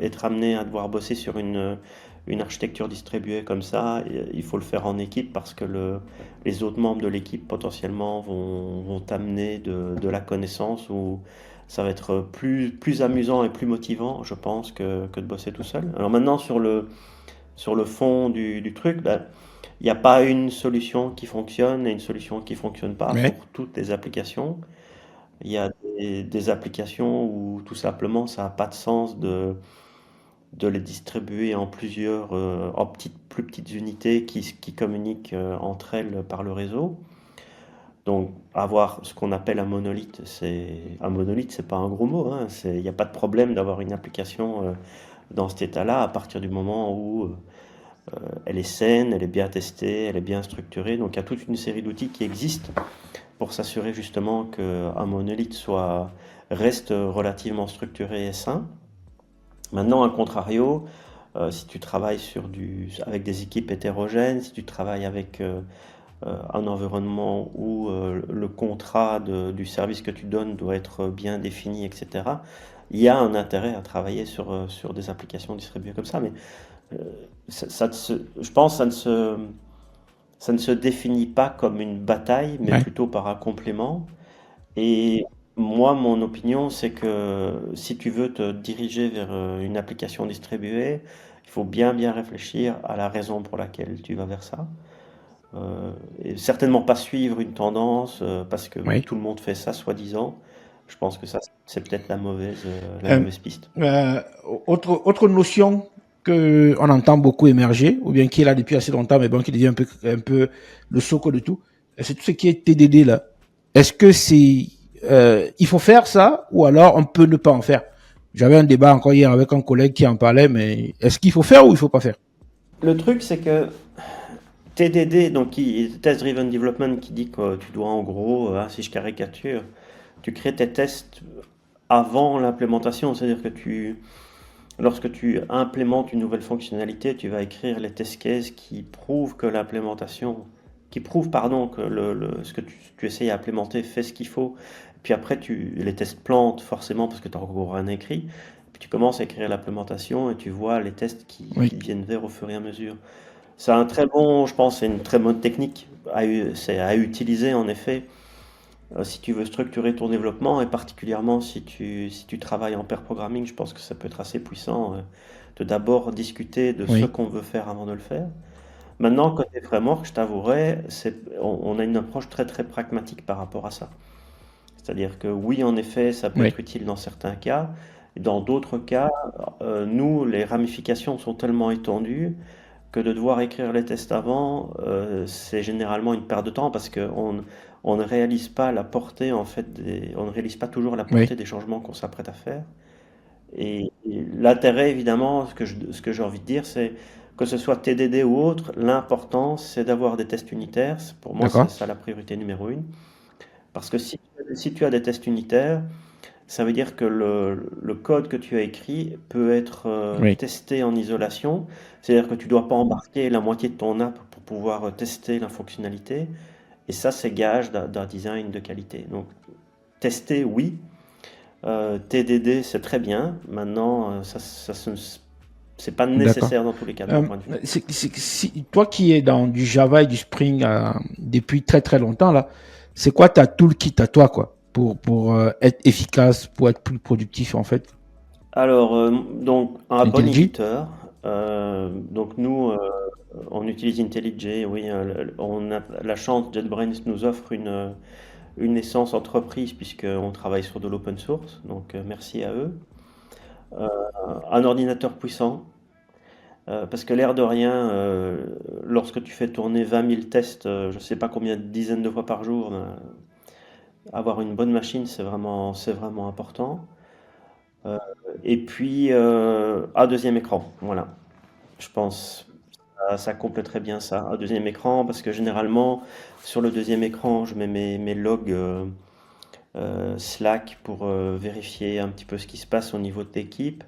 être amené à devoir bosser sur une architecture distribuée comme ça, il faut le faire en équipe parce que les autres membres de l'équipe potentiellement vont t'amener de la connaissance ou ça va être plus amusant et plus motivant, je pense, que de bosser tout seul. Alors maintenant, sur le fond du truc, ben, il n'y a pas une solution qui fonctionne et une solution qui ne fonctionne pas Ouais. pour toutes les applications. Il y a des applications où tout simplement ça n'a pas de sens de les distribuer en en plus petites unités qui communiquent entre elles par le réseau. Donc avoir ce qu'on appelle un monolithe, c'est pas un gros mot, hein. Il n'y a pas de problème d'avoir une application dans cet état-là à partir du moment où elle est saine, elle est bien testée, elle est bien structurée. Donc il y a toute une série d'outils qui existent pour s'assurer justement qu'un monolithe reste relativement structuré et sain. Maintenant, à contrario, si tu travailles avec des équipes hétérogènes, si tu travailles avec un environnement où le contrat du service que tu donnes doit être bien défini, etc., il y a un intérêt à travailler sur des applications distribuées comme ça, mais euh, je pense que ça ne se définit pas comme une bataille, mais Ouais. plutôt par un complément. Et moi, mon opinion, c'est que si tu veux te diriger vers une application distribuée, il faut bien bien réfléchir à la raison pour laquelle tu vas vers ça. Et certainement pas suivre une tendance parce que Oui. tout le monde fait ça, soi-disant. Je pense que ça, c'est peut-être la Euh, mauvaise piste. euh, autre notion que on entend beaucoup émerger, ou bien qui est là depuis assez longtemps, mais bon, qui devient un peu le socle de tout, c'est tout ce qui est TDD là. Est-ce que il faut faire ça, ou alors on peut ne pas en faire? J'avais un débat encore hier avec un collègue qui en parlait, mais est-ce qu'il faut faire ou il faut pas faire? Le truc, c'est que TDD, donc Test Driven Development, qui dit que tu dois en gros, si je caricature, tu crées tes tests avant l'implémentation, c'est-à-dire que lorsque tu implémentes une nouvelle fonctionnalité, tu vas écrire les test cases qui prouvent, pardon, que ce que tu essayes à implémenter fait ce qu'il faut. Puis après, tu les tests plantent forcément parce que tu n'as encore rien écrit. Puis tu commences à écrire l'implémentation et tu vois les tests Oui. qui deviennent verts au fur et à mesure. C'est un très bon, je pense, c'est une très bonne technique c'est à utiliser en effet si tu veux structurer ton développement et particulièrement si tu travailles en pair programming, je pense que ça peut être assez puissant de d'abord discuter de ce Oui. qu'on veut faire avant de le faire. Maintenant, côté framework, je t'avouerai, on a une approche très très pragmatique par rapport à ça. C'est-à-dire que oui, en effet, ça peut Oui. être utile dans certains cas. Dans d'autres cas, nous, les ramifications sont tellement étendues que de devoir écrire les tests avant, c'est généralement une perte de temps parce on ne réalise pas la portée en fait on ne réalise pas toujours la Oui. portée des changements qu'on s'apprête à faire. Et l'intérêt, évidemment, ce que j'ai envie de dire, c'est que ce soit TDD ou autre, l'important, c'est d'avoir des tests unitaires. Pour moi, c'est D'accord. ça la priorité numéro une. Parce que si tu as des tests unitaires, ça veut dire que le code que tu as écrit peut être Oui. testé en isolation. C'est-à-dire que tu ne dois pas embarquer la moitié de ton app pour pouvoir tester la fonctionnalité. Et ça, c'est gage d'un design de qualité. Donc, tester, oui. TDD, c'est très bien. Maintenant, c'est pas D'accord. nécessaire dans tous les cas de mon point de vue. Toi qui es dans du Java et du Spring depuis très très longtemps là, c'est quoi ta toolkit à toi quoi pour être efficace, pour être plus productif en fait? Alors, donc, un bon IntelliJ? éditeur. Donc, nous, on utilise IntelliJ, oui. On a la chance, JetBrains nous offre une licence entreprise puisqu'on travaille sur de l'open source. Donc, merci à eux. Un ordinateur puissant. Parce que l'air de rien, lorsque tu fais tourner 20 000 tests, je ne sais pas combien de dizaines de fois par jour, avoir une bonne machine, c'est vraiment important. Et puis, un deuxième écran, voilà. Je pense ça compléterait bien ça, un deuxième écran, parce que généralement, sur le deuxième écran, je mets mes logs Slack pour vérifier un petit peu ce qui se passe au niveau de l'équipe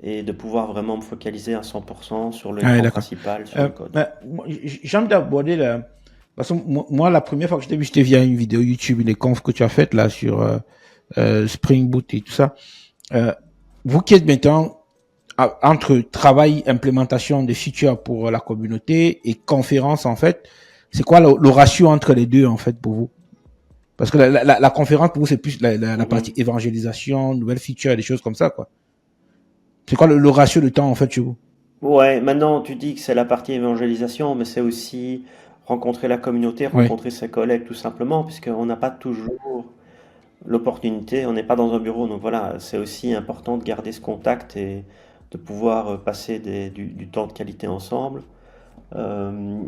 et de pouvoir vraiment me focaliser à 100% sur Ah ouais, l'écran d'accord. principal, sur le code. J'ai envie d'aborder parce que moi, la première fois que je t'ai vu, c'était via une vidéo YouTube, une conf que tu as faite là sur Spring Boot et tout ça. Vous qui êtes maintenant entre travail, implémentation des features pour la communauté et conférence en fait, c'est quoi le ratio entre les deux en fait pour vous? Parce que la conférence pour vous c'est plus la partie évangélisation, nouvelles features, des choses comme ça quoi. C'est quoi le ratio de temps en fait chez vous? Ouais, maintenant tu dis que c'est la partie évangélisation, mais c'est aussi rencontrer la communauté, Oui. rencontrer ses collègues tout simplement, puisqu'on n'a pas toujours l'opportunité, on n'est pas dans un bureau, donc voilà, c'est aussi important de garder ce contact et de pouvoir passer du temps de qualité ensemble. Euh,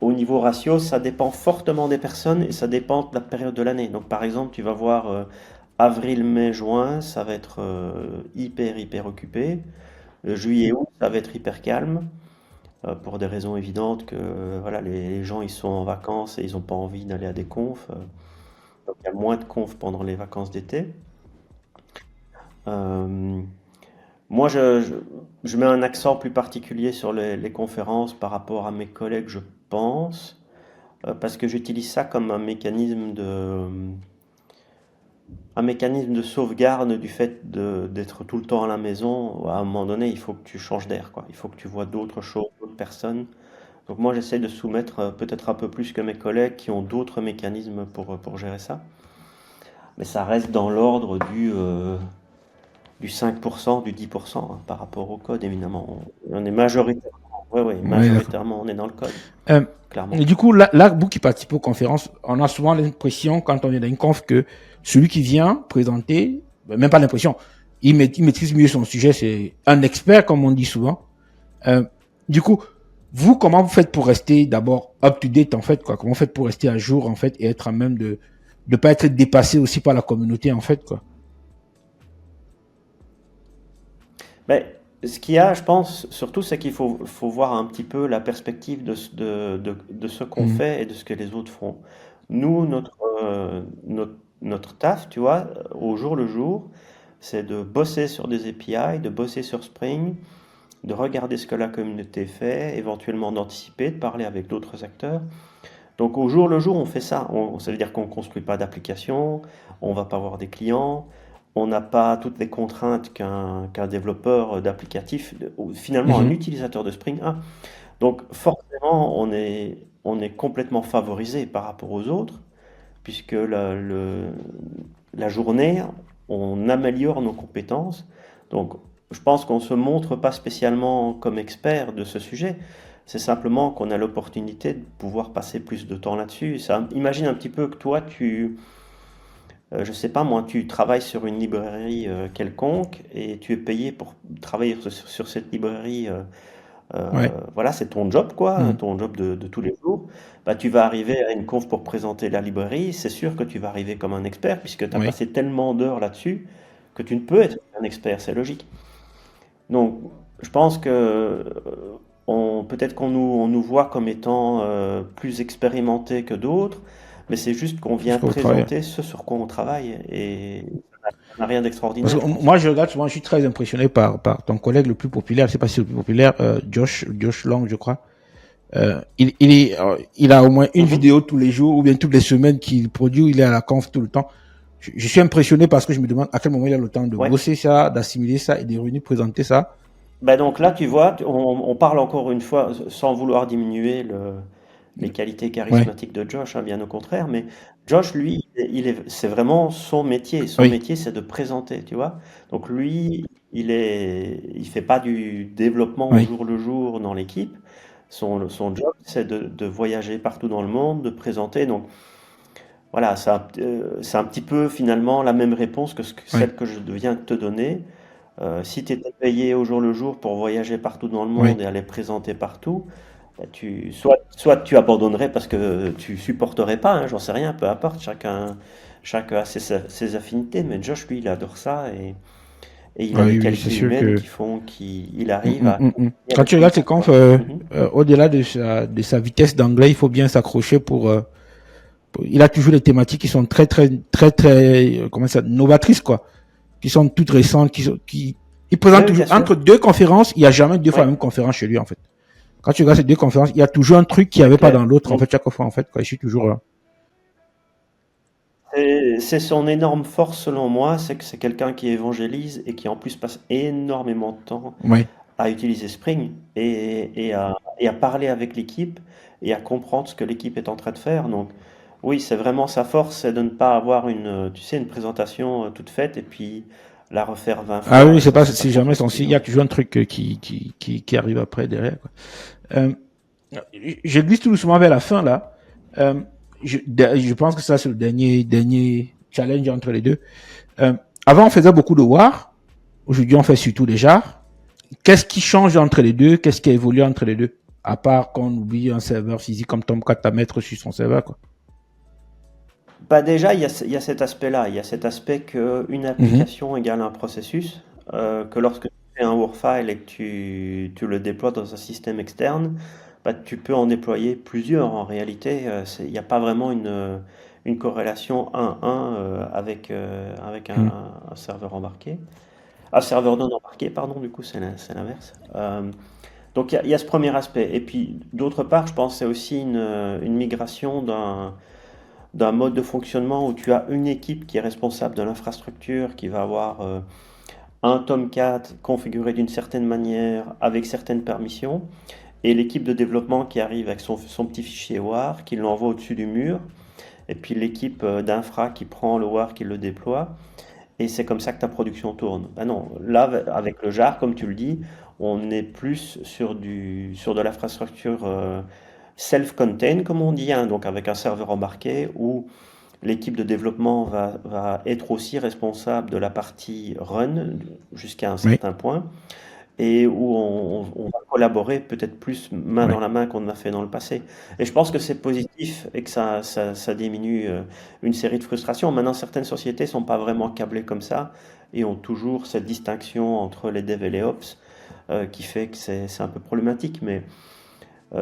Au niveau ratio, ça dépend fortement des personnes et ça dépend de la période de l'année. Donc par exemple, tu vas voir avril, mai, juin, ça va être hyper occupé. Juillet, août, ça va être hyper calme pour des raisons évidentes que voilà, les gens ils sont en vacances et ils n'ont pas envie d'aller à des confs. Donc il y a moins de confs pendant les vacances d'été. Euh, Moi, je mets un accent plus particulier sur les conférences par rapport à mes collègues, je pense, parce que j'utilise ça comme un mécanisme de sauvegarde du fait d'être tout le temps à la maison. À un moment donné, il faut que tu changes d'air, quoi. Il faut que tu vois d'autres choses, d'autres personnes. Donc moi, j'essaie de soumettre peut-être un peu plus que mes collègues qui ont d'autres mécanismes pour gérer ça. Mais ça reste dans l'ordre du 5%, du 10% hein, par rapport au code, évidemment. On est majoritairement, ouais, Oui, d'accord. majoritairement, on est dans le code, clairement. Et du coup, là, vous qui participez aux conférences, on a souvent l'impression, quand on est dans une conf, que celui qui vient présenter, même pas l'impression, il maîtrise mieux son sujet, c'est un expert, comme on dit souvent. Du coup, vous, comment vous faites pour rester d'abord up-to-date, en fait, quoi? Comment vous faites pour rester à jour, en fait, et être à même de ne pas être dépassé aussi par la communauté, en fait, quoi? Ben, ce qu'il y a, je pense, surtout, c'est qu'il faut voir un petit peu la perspective de ce qu'on Mhm. fait et de ce que les autres font. Nous, notre taf, tu vois, au jour le jour, c'est de bosser sur des API, de bosser sur Spring, de regarder ce que la communauté fait, éventuellement d'anticiper, de parler avec d'autres acteurs. Donc au jour le jour, on fait ça. Ça veut dire qu'on ne construit pas d'application, on ne va pas voir des clients, on n'a pas toutes les contraintes qu'un développeur d'applicatif, ou finalement un Mhm. utilisateur de Spring a. Donc forcément, on est complètement favorisé par rapport aux autres, puisque la journée, on améliore nos compétences. Donc je pense qu'on ne se montre pas spécialement comme expert de ce sujet. C'est simplement qu'on a l'opportunité de pouvoir passer plus de temps là-dessus. Imagine un petit peu que toi, je sais pas moi, tu travailles sur une librairie quelconque et tu es payé pour travailler sur cette librairie. Ouais. Voilà, c'est ton job, quoi, Mhm. ton job de tous les jours. Bah, tu vas arriver à une conf pour présenter la librairie. C'est sûr que tu vas arriver comme un expert puisque tu as Oui. passé tellement d'heures là-dessus que tu ne peux être un expert. C'est logique. Donc, je pense que peut-être on nous voit comme étant plus expérimentés que d'autres, mais c'est juste qu'on vient Parce qu'au travail. présenter ce sur quoi on travaille et ça n'a rien Parce d'extraordinaire, que je pense. moi, je regarde souvent, je suis très impressionné par ton collègue le plus populaire, je sais pas si c'est le plus populaire, Josh Long, je crois. Il a au moins une Mhm. vidéo tous les jours ou bien toutes les semaines qu'il produit, il est à la conf tout le temps. Je suis impressionné parce que je me demande à quel moment il a le temps de Ouais. bosser ça, d'assimiler ça et de revenir présenter ça. Bah donc là, tu vois, on parle encore une fois, sans vouloir diminuer les qualités Ouais, charismatiques de Josh, hein, bien au contraire, mais Josh, lui, c'est vraiment son métier. Son oui, métier, c'est de présenter, tu vois. Donc lui, il fait pas du développement au oui, jour le jour dans l'équipe. Son job, c'est de voyager partout dans le monde, de présenter. Donc voilà, c'est un petit peu finalement la même réponse que oui, celle que je viens de te donner. Si tu étais payé au jour le jour pour voyager partout dans le oui. monde et aller présenter partout, bah, soit tu abandonnerais parce que tu supporterais pas, hein, j'en sais rien, peu importe, chacun a ses affinités, mais Josh, lui, il adore ça et il a des Oui, oui, c'est qualités sûr humaines que. qui font qu'il arrive à Mm. communiquer Quand avec tu tout le regardes ses monde, confs, quoi. Mhm. au-delà de sa vitesse d'anglais, il faut bien s'accrocher il a toujours des thématiques qui sont très, comment ça, novatrices, quoi. Qui sont toutes récentes, il Oui, présente oui, toujours, bien sûr. entre deux conférences, il n'y a jamais deux fois Oui, la même conférence chez lui, en fait. Quand tu regardes ces deux conférences, il y a toujours un truc qu'il n'y c'est avait pas clair. dans l'autre, en Mm. fait, chaque fois, en fait, quoi. Je suis toujours, C'est son énorme force, selon moi, c'est que c'est quelqu'un qui évangélise et qui en plus passe énormément de temps ouais. à utiliser Spring et à parler avec l'équipe et à comprendre ce que l'équipe est en train de faire. Donc, oui, c'est vraiment sa force, c'est de ne pas avoir tu sais, une présentation toute faite et puis la refaire 20 Ah fois. oui, Ça, c'est pas c'est son jamais truc, son lui. signe. Il y a Donc, toujours un truc qui arrive après, derrière, quoi. Euh, je glisse tout doucement vers la fin, là. Euh, je pense que ça, c'est le dernier challenge entre les deux. Euh, Avant, on faisait beaucoup de War. Aujourd'hui, on fait surtout des jars. Qu'est-ce qui change entre les deux? Qu'est-ce qui a évolué entre les deux? À part qu'on oublie un serveur physique comme Tomcat à mettre sur son serveur, quoi. bah déjà, il y a cet aspect-là. Il y a cet aspect qu'une Mhm. application égale un processus, que lorsque tu fais un WarFile et que tu le déploies dans un système externe, bah, tu peux en déployer plusieurs en réalité. Il n'y a pas vraiment une corrélation 1-1 avec Mhm. un serveur embarqué. Un serveur non embarqué, pardon, du coup, c'est l'inverse. Donc il y a ce premier aspect. Et puis d'autre part, je pense que c'est aussi une migration d'un mode de fonctionnement où tu as une équipe qui est responsable de l'infrastructure, qui va avoir un Tomcat configuré d'une certaine manière, avec certaines permissions, et l'équipe de développement qui arrive avec son petit fichier WAR, qui l'envoie au-dessus du mur, et puis l'équipe d'infra qui prend le WAR, qui le déploie, et c'est comme ça que ta production tourne. Ben non, là, avec le JAR, comme tu le dis, on est plus sur de l'infrastructure self-contained, comme on dit, hein, donc avec un serveur embarqué, où l'équipe de développement va être aussi responsable de la partie run jusqu'à un Oui, certain point et où on va collaborer peut-être plus main oui. dans la main qu'on a fait dans le passé. Et je pense que c'est positif et que ça diminue une série de frustrations. Maintenant, certaines sociétés sont pas vraiment câblées comme ça et ont toujours cette distinction entre les devs et les ops qui fait que c'est un peu problématique. Mais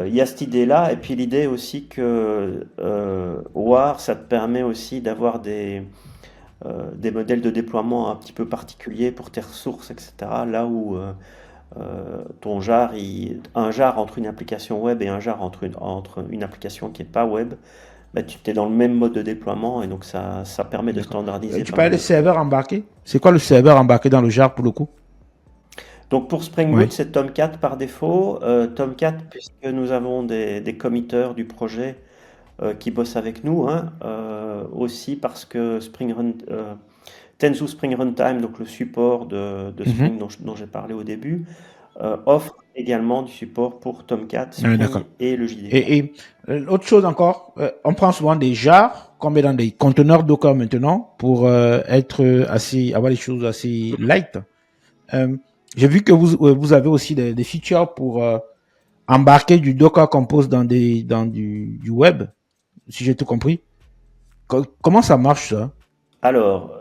il y a cette idée-là, et puis l'idée aussi que War, ça te permet aussi d'avoir des modèles de déploiement un petit peu particuliers pour tes ressources, etc. Là où ton jar, un jar entre une application web et un jar entre une application qui n'est pas web, bah, tu es dans le même mode de déploiement et donc ça permet de D'accord. standardiser Tu pas parlais mal des de choses. serveurs embarqués. C'est quoi le serveur embarqué dans le jar pour le coup? Donc pour Spring Boot, Oui. c'est Tomcat par défaut. Tomcat, puisque nous avons des committeurs du projet qui bossent avec nous, hein, aussi parce que Tenzu Spring Runtime, donc le support de Mhm. Spring dont j'ai parlé au début, offre également du support pour Tomcat, Ah, d'accord. Spring et le JDK. Autre chose encore, on prend souvent des jars qu'on met dans des conteneurs Docker maintenant pour avoir des choses assez light. J'ai vu que vous avez aussi des features pour embarquer du Docker Compose dans du web, si j'ai tout compris. Comment ça marche ça? Alors,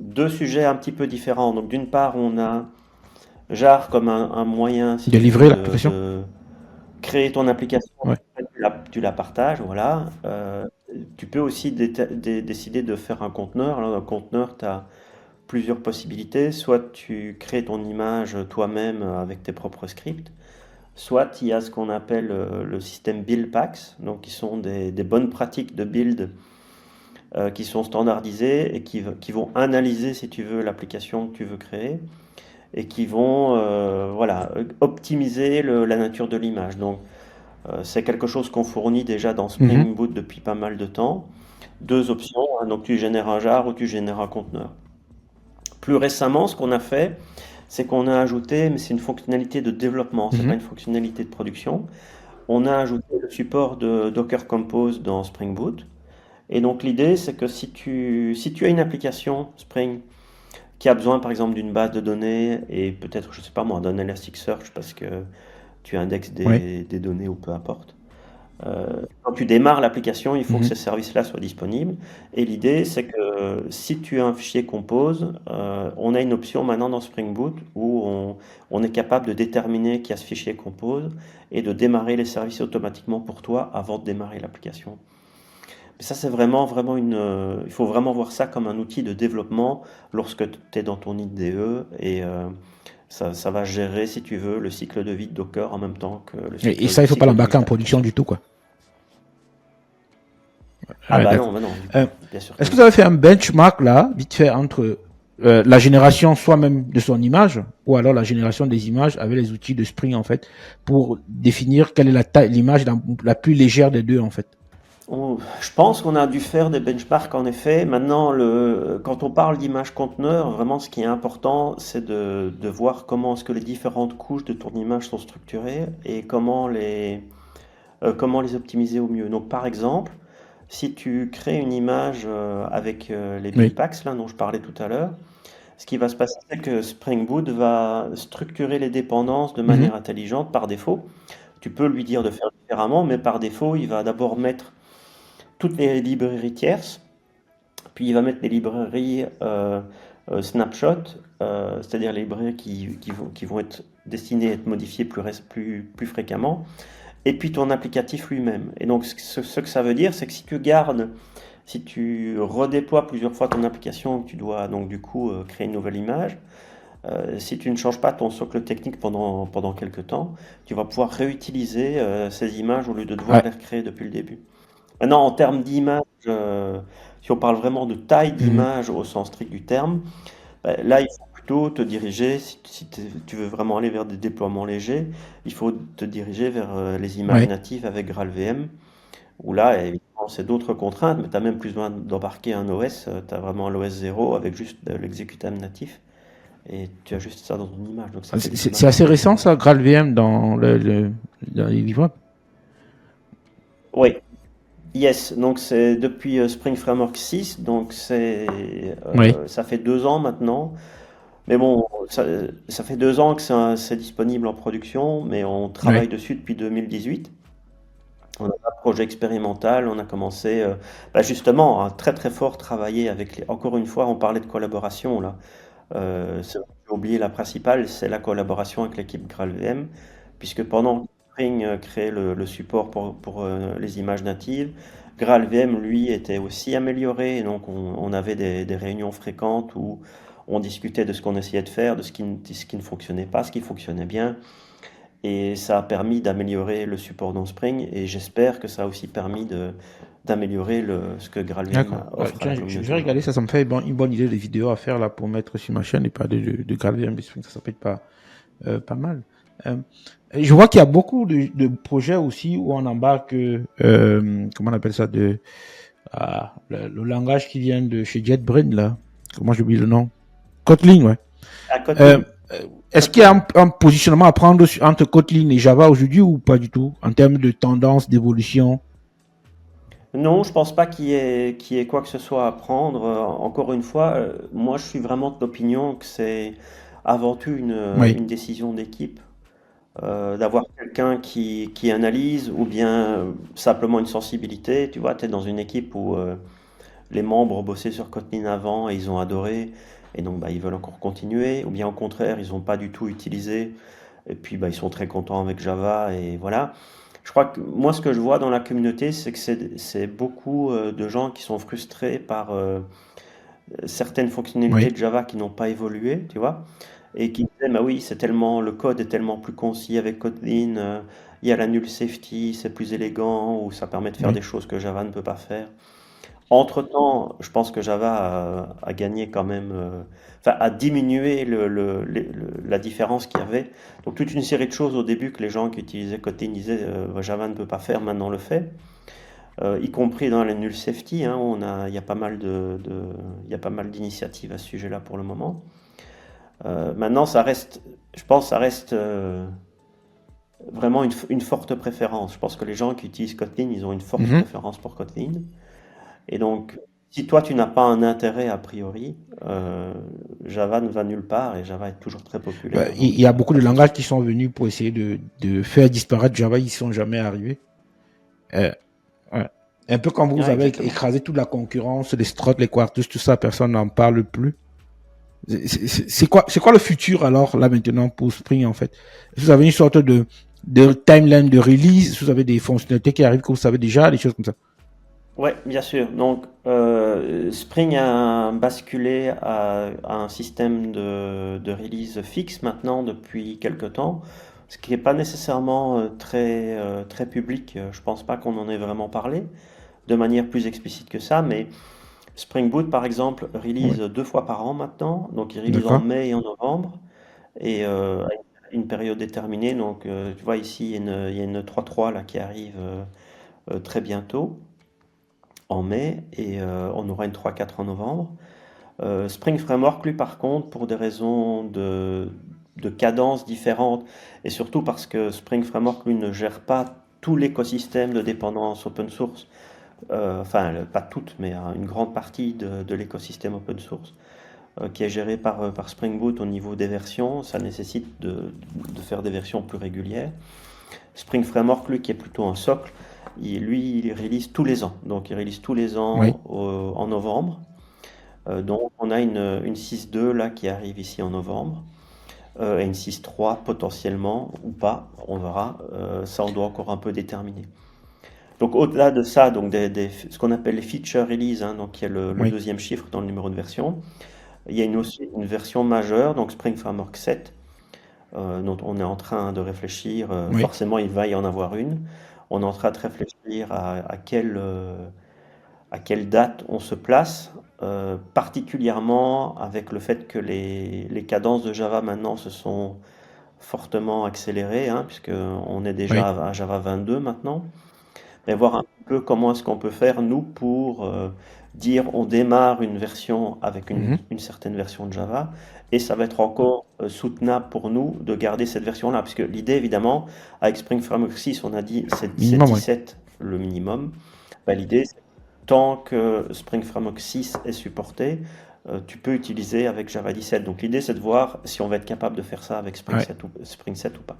deux sujets un petit peu différents. Donc d'une part, on a Jar comme un moyen, si De tu veux, livrer l'application? de créer ton application, Ouais. tu la partages, voilà. Tu peux aussi décider de faire un conteneur. Alors, dans un conteneur, tu as plusieurs possibilités. Soit tu crées ton image toi-même avec tes propres scripts, soit il y a ce qu'on appelle le système build packs, donc qui sont des bonnes pratiques de build qui sont standardisées et qui vont analyser, si tu veux, l'application que tu veux créer et qui vont voilà, optimiser la nature de l'image. Donc, c'est quelque chose qu'on fournit déjà dans Mhm. Spring Boot depuis pas mal de temps. Deux options, hein, donc tu génères un jar ou tu génères un conteneur. Plus récemment, ce qu'on a fait, c'est qu'on a ajouté, mais c'est une fonctionnalité de développement, c'est pas Mhm. une fonctionnalité de production. On a ajouté le support de Docker Compose dans Spring Boot. Et donc l'idée, c'est que si tu as une application Spring qui a besoin par exemple d'une base de données et peut-être, je sais pas moi, d'un Elasticsearch parce que tu indexes Oui. des données ou peu importe. Quand tu démarres l'application, il faut que Mhm. ces services-là soient disponibles. Et l'idée, c'est que si tu as un fichier Compose, on a une option maintenant dans Spring Boot où on est capable de déterminer qu'il y a ce fichier Compose et de démarrer les services automatiquement pour toi avant de démarrer l'application. Mais ça, c'est vraiment il faut vraiment voir ça comme un outil de développement lorsque tu es dans ton IDE et ça va gérer, si tu veux, le cycle de vie de Docker en même temps que le Et ça, il faut pas cycle de vie l'embarquer de en production l'application. du tout, quoi. Ah Ah, d'accord. bah non, du Euh, coup, bien sûr que Est-ce que non. vous avez fait un benchmark là, vite fait, entre la génération soi-même de son image ou alors la génération des images avec les outils de Spring en fait pour définir quelle est l'image la plus légère des deux en fait? Je pense qu'on a dû faire des benchmarks en effet. Maintenant, quand on parle d'image conteneur, vraiment ce qui est important, c'est de voir comment est-ce que les différentes couches de ton image sont structurées et comment les optimiser au mieux. Donc par exemple, si tu crées une image avec les build Oui. packs là, dont je parlais tout à l'heure, ce qui va se passer, c'est que Spring Boot va structurer les dépendances de Mhm. manière intelligente par défaut. Tu peux lui dire de faire différemment, mais par défaut, il va d'abord mettre toutes les librairies tierces, puis il va mettre les librairies snapshot, c'est-à-dire les librairies qui vont être destinées à être modifiées plus fréquemment, et puis ton applicatif lui-même. Et donc ce que ça veut dire, c'est que si tu redéploies plusieurs fois ton application, tu dois donc du coup créer une nouvelle image, si tu ne changes pas ton socle technique pendant quelques temps, tu vas pouvoir réutiliser ces images au lieu de devoir Ouais. les recréer depuis le début. Maintenant, en termes d'image, si on parle vraiment de taille Mhm. d'image au sens strict du terme, bah, là, il faut plutôt te diriger, si tu veux vraiment aller vers des déploiements légers, il faut te diriger vers les images Ouais. natives avec GraalVM, où là, évidemment, c'est d'autres contraintes, mais tu n'as même plus besoin d'embarquer un OS, tu as vraiment l'OS 0 avec juste l'exécutable natif, et tu as juste ça dans ton image, donc ça fait des C'est images assez beaucoup récent plus... ça, GraalVM dans les livres. Oui, yes, donc c'est depuis Spring Framework 6, donc Oui. ça fait 2 ans maintenant. Mais bon, ça fait 2 ans que c'est disponible en production, mais on Oui. travaille dessus depuis 2018. On a un projet expérimental, on a commencé bah, justement à très très fort travailler avec les... Encore une fois, on parlait de collaboration là. J'ai oublié la principale, c'est la collaboration avec l'équipe GraalVM, puisque pendant que Spring créait le support pour les images natives, GraalVM, lui, était aussi amélioré. Et donc, on avait des réunions fréquentes où on discutait de ce qu'on essayait de faire, de ce qui ne fonctionnait pas, ce qui fonctionnait bien. Et ça a permis d'améliorer le support dans Spring. Et j'espère que ça a aussi permis d'améliorer ce que GraalVM D'accord. offre à Tiens, la je communauté vais regarder aujourd'hui. ça, ça me fait une bonne idée de vidéo à faire là pour mettre sur ma chaîne et parler de GraalVM Spring, ça peut être pas mal. Euh, je vois qu'il y a beaucoup de projets aussi où on embarque, comment on appelle ça, le langage qui vient de chez JetBrains là. Comment j'oublie le nom? Kotlin, ouais. À Euh, Kotlin, Est-ce qu'il y a un positionnement à prendre entre Kotlin et Java aujourd'hui ou pas du tout en termes de tendance, d'évolution? non, je pense pas qu'il y ait quoi que ce soit à prendre. Encore une fois, moi je suis vraiment de l'opinion que c'est avant tout Oui. une décision d'équipe. D'avoir quelqu'un qui analyse ou bien simplement une sensibilité. Tu vois, tu es dans une équipe où les membres ont bossé sur Kotlin avant et ils ont adoré et donc bah, ils veulent encore continuer. Ou bien au contraire, ils n'ont pas du tout utilisé et puis bah, ils sont très contents avec Java et voilà. Je crois que moi, ce que je vois dans la communauté, c'est que c'est beaucoup de gens qui sont frustrés par certaines fonctionnalités Oui. de Java qui n'ont pas évolué, tu vois, et qui disaient, bah oui, c'est tellement, le code est tellement plus concis avec Kotlin, il y a la null safety, c'est plus élégant, ou ça permet de faire Oui. des choses que Java ne peut pas faire. Entre-temps, je pense que Java a gagné quand même, enfin, a diminué la différence qu'il y avait. Donc toute une série de choses au début que les gens qui utilisaient Kotlin disaient, Java ne peut pas faire, maintenant le fait. Y compris dans la null safety, hein, il y a pas mal il y a pas mal d'initiatives à ce sujet-là pour le moment. Maintenant, je pense, que ça reste vraiment une forte préférence. Je pense que les gens qui utilisent Kotlin, ils ont une forte Mhm. préférence pour Kotlin. Et donc, si toi, tu n'as pas un intérêt a priori, Java ne va nulle part et Java est toujours très populaire. Il Donc, y a beaucoup pas de de langages souci. qui sont venus pour essayer de faire disparaître Java, ils ne sont jamais arrivés. Euh, ouais. Un peu comme vous Ouais, avez exactement. écrasé toute la concurrence, les struts, les quartus, tout ça, personne n'en parle plus. C'est quoi le futur alors, là maintenant, pour Spring en fait? Est-ce que vous avez une sorte de timeline de release? Est-ce que vous avez des fonctionnalités qui arrivent que vous savez déjà, des choses comme ça? Ouais, bien sûr. Donc, Spring a basculé à un système de release fixe maintenant depuis quelque temps, ce qui n'est pas nécessairement très public. Je pense pas qu'on en ait vraiment parlé de manière plus explicite que ça, mais Spring Boot, par exemple, Oui, release 2 fois par an maintenant. Donc, il release en d'accord. mai et en novembre, et à une période déterminée. Donc, tu vois, ici, il y a une 3.3 là qui arrive très bientôt en mai et on aura une 3.4 en novembre. Spring Framework, lui, par contre, pour des raisons de cadence différentes et surtout parce que Spring Framework, lui, ne gère pas tout l'écosystème de dépendance open source, enfin, pas toute, mais une grande partie de l'écosystème open source qui est géré par Spring Boot au niveau des versions. Ça nécessite de faire des versions plus régulières. Spring Framework, lui, qui est plutôt un socle, il release tous les ans. Donc, il release tous les Oui. ans en novembre. Donc, on a une 6.2 là qui arrive ici en novembre. Et une 6.3 potentiellement ou pas, on verra. Ça, on doit encore un peu déterminer. Donc, au-delà de ça, donc ce qu'on appelle les feature release, hein, donc qui est le Oui. deuxième chiffre dans le numéro de version, il y a aussi une version majeure, donc Spring Framework 7, dont on est en train de réfléchir. Oui. Forcément, il va y en avoir une. On est en train de réfléchir à quelle date on se place, particulièrement avec le fait que les cadences de Java maintenant se sont fortement accélérées, hein, puisqu'on est déjà Oui. à Java 22 maintenant, et voir un peu comment est-ce qu'on peut faire, nous, pour dire on démarre une version avec Mhm. une certaine version de Java, et ça va être encore soutenable pour nous de garder cette version-là, puisque l'idée, évidemment, avec Spring Framework 6, on a dit c'est Minimum, oui. 17 le minimum. Bah, l'idée, c'est tant que Spring Framework 6 est supporté, tu peux utiliser avec Java 17. Donc l'idée, c'est de voir si on va être capable de faire ça avec Ouais. Spring 7 ou pas.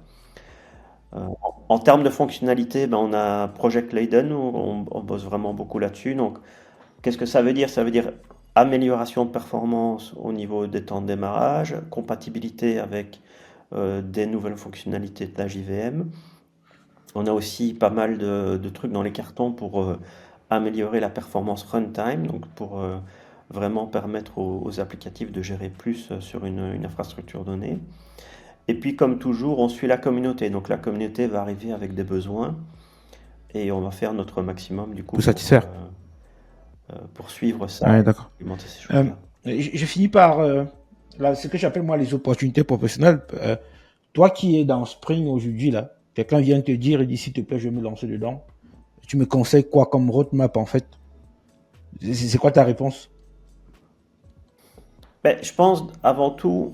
En termes de fonctionnalité, ben, on a Project Leiden où on bosse vraiment beaucoup là-dessus. Donc, qu'est-ce que ça veut dire? Ça veut dire amélioration de performance au niveau des temps de démarrage, compatibilité avec des nouvelles fonctionnalités de la JVM. On a aussi pas mal de trucs dans les cartons pour améliorer la performance runtime, donc pour vraiment permettre aux applicatifs de gérer plus sur une infrastructure donnée. Et puis, comme toujours, on suit la communauté. Donc, la communauté va arriver avec des besoins et on va faire notre maximum, du coup, Pour satisfaire. pour suivre ça Ouais, et d'accord. implémenter ces choses-là. Je finis par là, ce que j'appelle moi les opportunités professionnelles. Toi qui es dans Spring aujourd'hui, là, quelqu'un vient te dire et dit s'il te plaît, je vais me lancer dedans. Tu me conseilles quoi comme roadmap en fait? C'est quoi ta réponse? Ben, je pense, avant tout,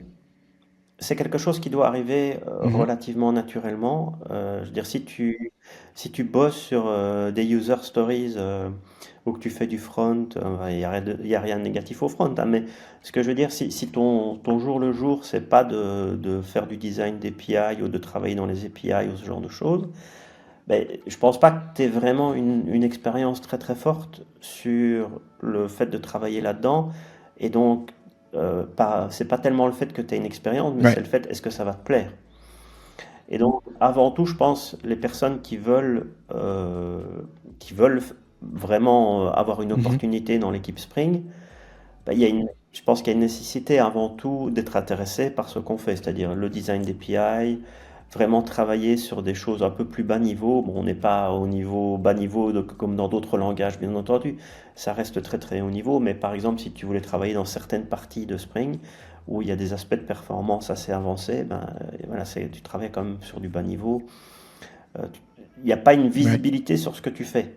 c'est quelque chose qui doit arriver relativement naturellement. Je veux dire, si tu bosses sur des user stories ou que tu fais du front, il n'y a rien de négatif au front, hein, mais ce que je veux dire, si ton jour le jour, c'est pas de faire du design d'API ou de travailler dans les API ou ce genre de choses, ben, je pense pas que tu aies vraiment une expérience très très forte sur le fait de travailler là-dedans. Et donc, c'est pas tellement le fait que tu aies une expérience, mais Ouais. c'est le fait est-ce que ça va te plaire. Et donc, avant tout, je pense les personnes qui veulent vraiment avoir une opportunité dans l'équipe Spring, ben, je pense qu'il y a une nécessité avant tout d'être intéressé par ce qu'on fait, c'est-à-dire le design d'API, vraiment travailler sur des choses un peu plus bas niveau. Bon, on n'est pas au niveau bas niveau comme dans d'autres langages, bien entendu. Ça reste très très haut niveau, mais par exemple, si tu voulais travailler dans certaines parties de Spring où il y a des aspects de performance assez avancés, ben voilà, tu travailles quand même sur du bas niveau. Il n'y a pas une Ouais. visibilité sur ce que tu fais.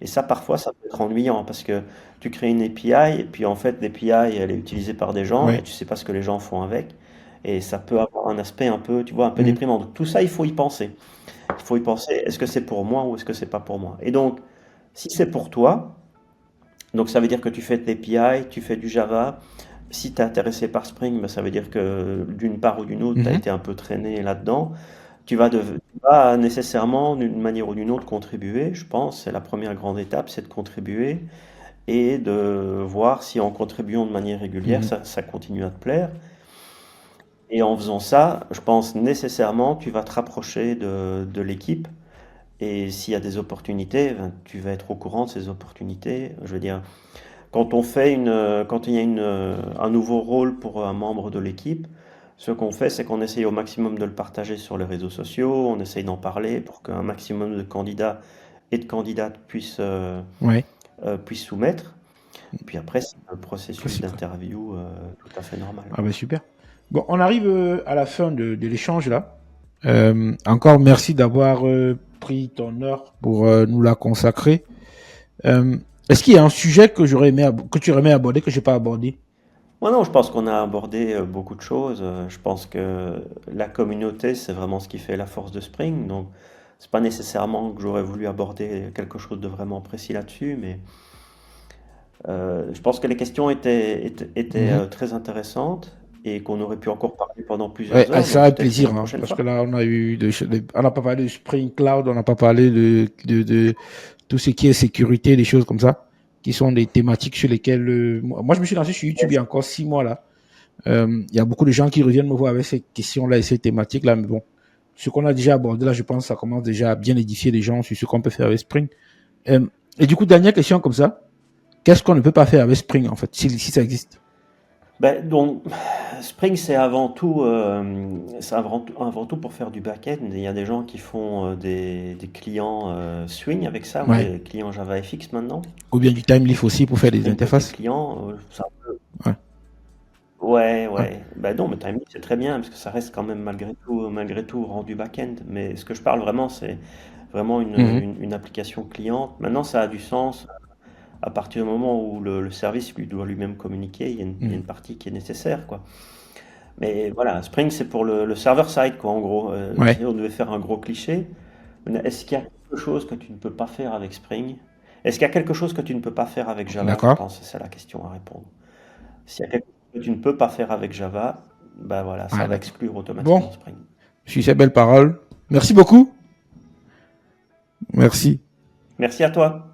Et ça, parfois, ça peut être ennuyant parce que tu crées une API et puis en fait, l'API, elle est utilisée par des gens et Ouais. tu sais pas ce que les gens font avec. Et ça peut avoir un aspect un peu, tu vois, un peu Mhm. déprimant. Donc tout ça, il faut y penser. Il faut y penser, est-ce que c'est pour moi ou est-ce que c'est pas pour moi? Et donc, si c'est pour toi, donc ça veut dire que tu fais de l'API, tu fais du Java. Si tu es intéressé par Spring, ben, ça veut dire que d'une part ou d'une autre, tu as Mhm. été un peu traîné là-dedans. Tu vas nécessairement, d'une manière ou d'une autre, contribuer, je pense. C'est la première grande étape, c'est de contribuer et de voir si en contribuant de manière régulière, Mhm. ça continue à te plaire. Et en faisant ça, je pense nécessairement, tu vas te rapprocher de l'équipe. Et s'il y a des opportunités, ben, tu vas être au courant de ces opportunités. Je veux dire, quand il y a un nouveau rôle pour un membre de l'équipe, ce qu'on fait, c'est qu'on essaye au maximum de le partager sur les réseaux sociaux, on essaye d'en parler pour qu'un maximum de candidats et de candidates Ouais. puissent soumettre. Puis après, c'est un processus Classique, quoi. d'interview tout à fait normal. Ah ben super. Bon, on arrive à la fin de l'échange là. Encore merci d'avoir pris ton heure pour nous la consacrer. Est-ce qu'il y a un sujet que que tu aurais aimé aborder que j'ai pas abordé? Moi non, je pense qu'on a abordé beaucoup de choses. Je pense que la communauté, c'est vraiment ce qui fait la force de Spring. Donc, c'est pas nécessairement que j'aurais voulu aborder quelque chose de vraiment précis là-dessus, mais je pense que les questions étaient Mhm. très intéressantes et qu'on aurait pu encore parler pendant Ouais, plusieurs heures. ça Donc, avec peut-être plaisir, une hein, prochaine parce que fois. là, on a eu on n'a pas parlé de Spring Cloud, on n'a pas parlé de tout ce qui est sécurité, des choses comme ça, qui sont des thématiques sur lesquelles moi, je me suis lancé sur YouTube il y a encore 6 mois là. Il y a beaucoup de gens qui reviennent me voir avec ces questions-là et ces thématiques-là, mais bon, ce qu'on a déjà abordé là, je pense que ça commence déjà à bien édifier les gens sur ce qu'on peut faire avec Spring. Euh, et du coup, dernière question comme ça, qu'est-ce qu'on ne peut pas faire avec Spring en fait, si ça existe? Ben, donc, Spring, c'est avant tout pour faire du back-end. Il y a des gens qui font des clients Swing avec ça, ou Ouais. des clients JavaFX maintenant. Ou bien du Timeleaf aussi pour Du faire des Spring côté interfaces. client. Ouais. Ouais, Ouais. ouais. Ben non, mais Timely, c'est très bien, parce que ça reste quand même malgré tout rendu back-end. Mais ce que je parle vraiment, c'est vraiment Mhm. une application cliente. Maintenant, ça a du sens à partir du moment où le service lui doit lui-même communiquer. Il y a Mhm. une partie qui est nécessaire, quoi. Mais voilà, Spring, c'est pour le server-side, quoi, en gros. Si Ouais. on devait faire un gros cliché, est-ce qu'il y a quelque chose que tu ne peux pas faire avec Spring? Est-ce qu'il y a quelque chose que tu ne peux pas faire avec Java? Je D'accord. pense que c'est ça la question à répondre. S'il y a quelque chose que tu ne peux pas faire avec Java, bah voilà, ça Ah, va d'accord. exclure Bon, automatiquement Spring. sur ces belles paroles, merci beaucoup. Merci. Merci à toi.